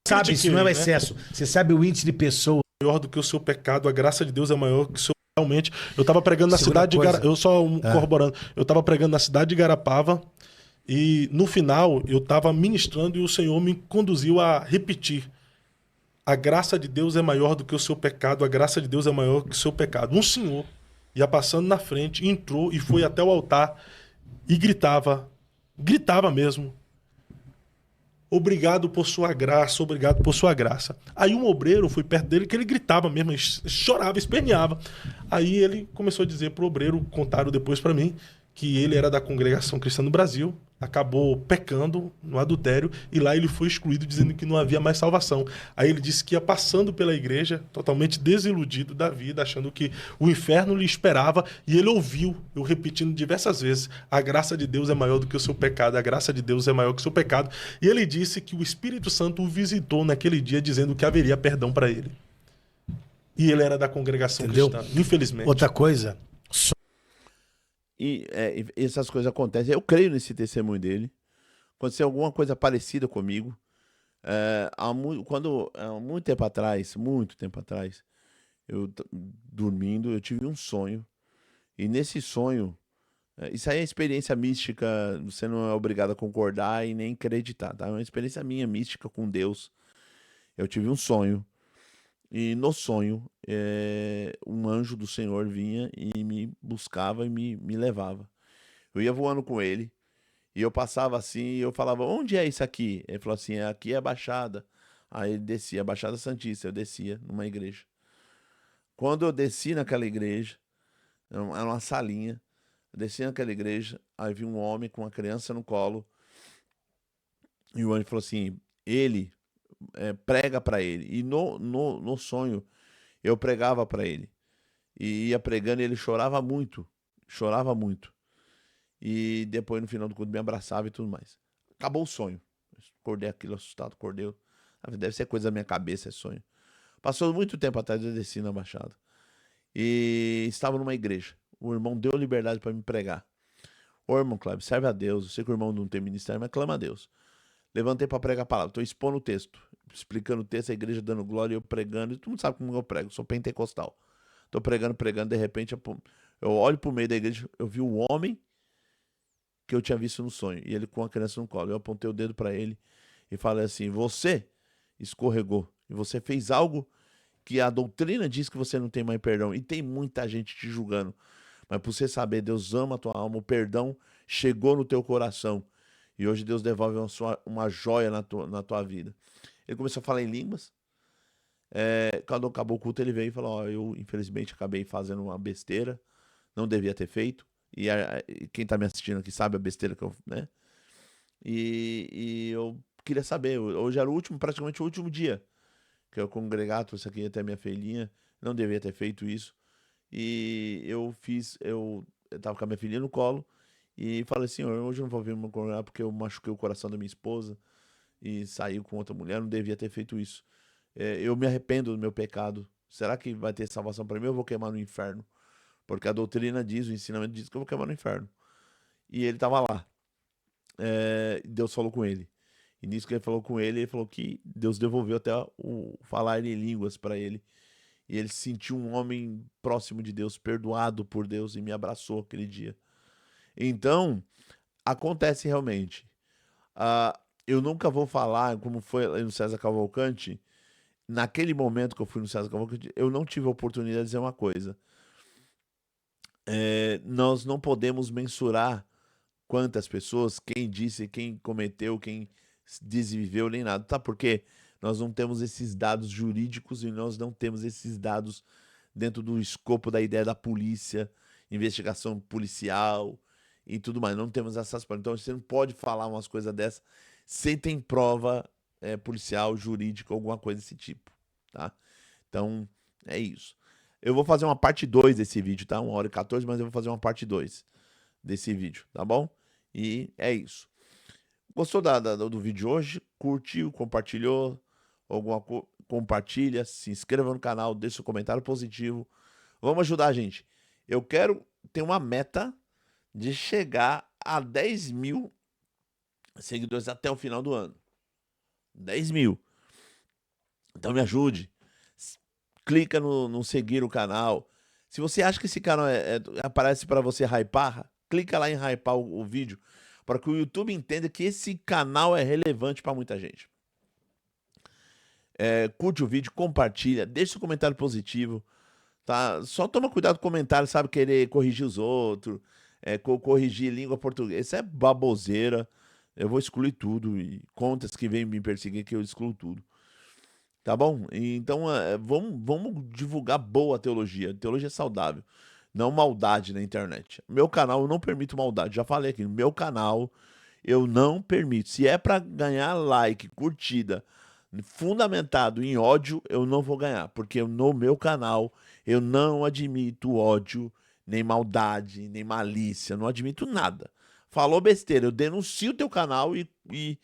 Sabe, isso não é o Critiquei, né? excesso. Você sabe o índice de pessoas. Maior do que o seu pecado, a graça de Deus é maior que o seu. Realmente, eu tava pregando na Segunda cidade de coisa. Garapava. Eu só corroborando. Eu tava pregando na cidade de Garapava e no final eu tava ministrando e o Senhor me conduziu a repetir. A graça de Deus é maior do que o seu pecado, a graça de Deus é maior que o seu pecado. Um senhor ia passando na frente, entrou e foi até o altar e gritava mesmo. Obrigado por sua graça, obrigado por sua graça. Aí um obreiro foi perto dele que ele gritava mesmo, ele chorava, esperneava. Aí ele começou a dizer pro obreiro, contaram depois para mim, que ele era da Congregação Cristã no Brasil, acabou pecando no adultério e lá ele foi excluído dizendo que não havia mais salvação. Aí ele disse que ia passando pela igreja totalmente desiludido da vida, achando que o inferno lhe esperava e ele ouviu, eu repetindo diversas vezes, a graça de Deus é maior do que o seu pecado, a graça de Deus é maior que o seu pecado. E ele disse que o Espírito Santo o visitou naquele dia dizendo que haveria perdão para ele. E ele era da Congregação Entendeu? Cristã, infelizmente. Outra coisa, E essas coisas acontecem. Eu creio nesse testemunho dele. Aconteceu alguma coisa parecida comigo. Há muito tempo atrás, eu dormindo, eu tive um sonho. E nesse sonho, isso aí é experiência mística, você não é obrigado a concordar e nem acreditar, tá? É uma experiência minha mística com Deus. Eu tive um sonho. E no sonho, um anjo do Senhor vinha e me buscava e me levava. Eu ia voando com ele, e eu passava assim, e eu falava, onde é isso aqui? Ele falou assim, aqui é a Baixada. Aí ele descia, a Baixada Santista, eu descia numa igreja. Quando eu desci naquela igreja, era uma salinha, eu desci naquela igreja, aí vi um homem com uma criança no colo, e o anjo falou assim, ele prega pra ele. E no sonho, eu pregava pra ele. E ia pregando e ele chorava muito. Chorava muito. E depois, no final do culto, me abraçava e tudo mais. Acabou o sonho. Acordei aquilo assustado, acordei. Deve ser coisa da minha cabeça esse sonho. Passou muito tempo atrás, eu desci na Baixada. E estava numa igreja. O irmão deu liberdade para me pregar. Ô, irmão Cleber, serve a Deus. Eu sei que o irmão não tem ministério, mas clama a Deus. Levantei para pregar a palavra. Estou expondo o texto. Explicando o texto, a igreja dando glória, eu pregando. E todo mundo sabe como eu prego. Sou pentecostal. Tô pregando, de repente eu olho pro meio da igreja, eu vi o homem que eu tinha visto no sonho, e ele com a criança no colo. Eu apontei o dedo para ele e falei assim, você escorregou, e você fez algo que a doutrina diz que você não tem mais perdão, e tem muita gente te julgando, mas por você saber, Deus ama a tua alma, o perdão chegou no teu coração, e hoje Deus devolve uma joia na tua vida. Ele começou a falar em línguas. Quando acabou o culto, ele veio e falou, eu infelizmente acabei fazendo uma besteira, não devia ter feito, e quem tá me assistindo aqui sabe a besteira que eu, né? E eu queria saber, hoje era praticamente o último dia que eu congregar, trouxe aqui até minha filhinha, não devia ter feito isso, e eu tava com a minha filhinha no colo, e falei, senhor, hoje eu não vou vir me congregar porque eu machuquei o coração da minha esposa, e saiu com outra mulher, não devia ter feito isso. Eu me arrependo do meu pecado. Será que vai ter salvação para mim ou eu vou queimar no inferno? Porque a doutrina diz, o ensinamento diz que eu vou queimar no inferno. E ele estava lá. Deus falou com ele. E nisso que ele falou com ele falou que Deus devolveu até o falar em línguas para ele. E ele se sentiu um homem próximo de Deus, perdoado por Deus, e me abraçou aquele dia. Então, acontece realmente. Eu nunca vou falar como foi no César Cavalcante. Naquele momento que eu fui no César Cavalcante, eu não tive a oportunidade de dizer uma coisa. Nós não podemos mensurar quantas pessoas, quem disse, quem cometeu, quem desviveu, nem nada. Tá? Porque nós não temos esses dados jurídicos e nós não temos esses dados dentro do escopo da ideia da polícia, investigação policial e tudo mais. Não temos essas provas. Então você não pode falar umas coisas dessas sem ter prova policial, jurídico, alguma coisa desse tipo, tá? Então, é isso. Eu vou fazer uma parte 2 desse vídeo, tá? 1h14, mas eu vou fazer uma parte 2 desse vídeo, tá bom? E é isso. Gostou do vídeo de hoje? Curtiu, compartilhou? Compartilha, se inscreva no canal, deixa seu comentário positivo. Vamos ajudar a gente. Eu quero ter uma meta de chegar a 10 mil seguidores até o final do ano. 10 mil. Então me ajude. Clica no seguir o canal. Se você acha que esse canal aparece para você hypar, clica lá em hypar o vídeo, para que o YouTube entenda que esse canal é relevante para muita gente. Curte o vídeo, compartilha, deixa um comentário positivo, tá? Só toma cuidado com o comentário, sabe? Querer corrigir os outros, corrigir língua portuguesa. Isso é baboseira. Eu vou excluir tudo. E contas que vêm me perseguir, que eu excluo tudo. Tá bom? Então, vamos divulgar boa teologia saudável, não maldade na internet. Meu canal eu não permito maldade, já falei aqui, no meu canal eu não permito. Se é pra ganhar like, curtida, fundamentado em ódio, eu não vou ganhar, porque no meu canal eu não admito ódio, nem maldade, nem malícia, não admito nada. Falou besteira, eu denuncio o teu canal e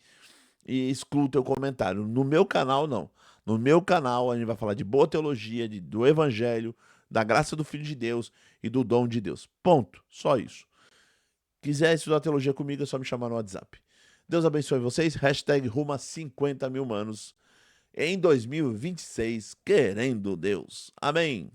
excluo o teu comentário. No meu canal, não. No meu canal, a gente vai falar de boa teologia, do evangelho, da graça do Filho de Deus e do dom de Deus. Ponto. Só isso. Quiser estudar teologia comigo, é só me chamar no WhatsApp. Deus abençoe vocês. Hashtag rumo a 50 mil manos em 2026, querendo Deus. Amém.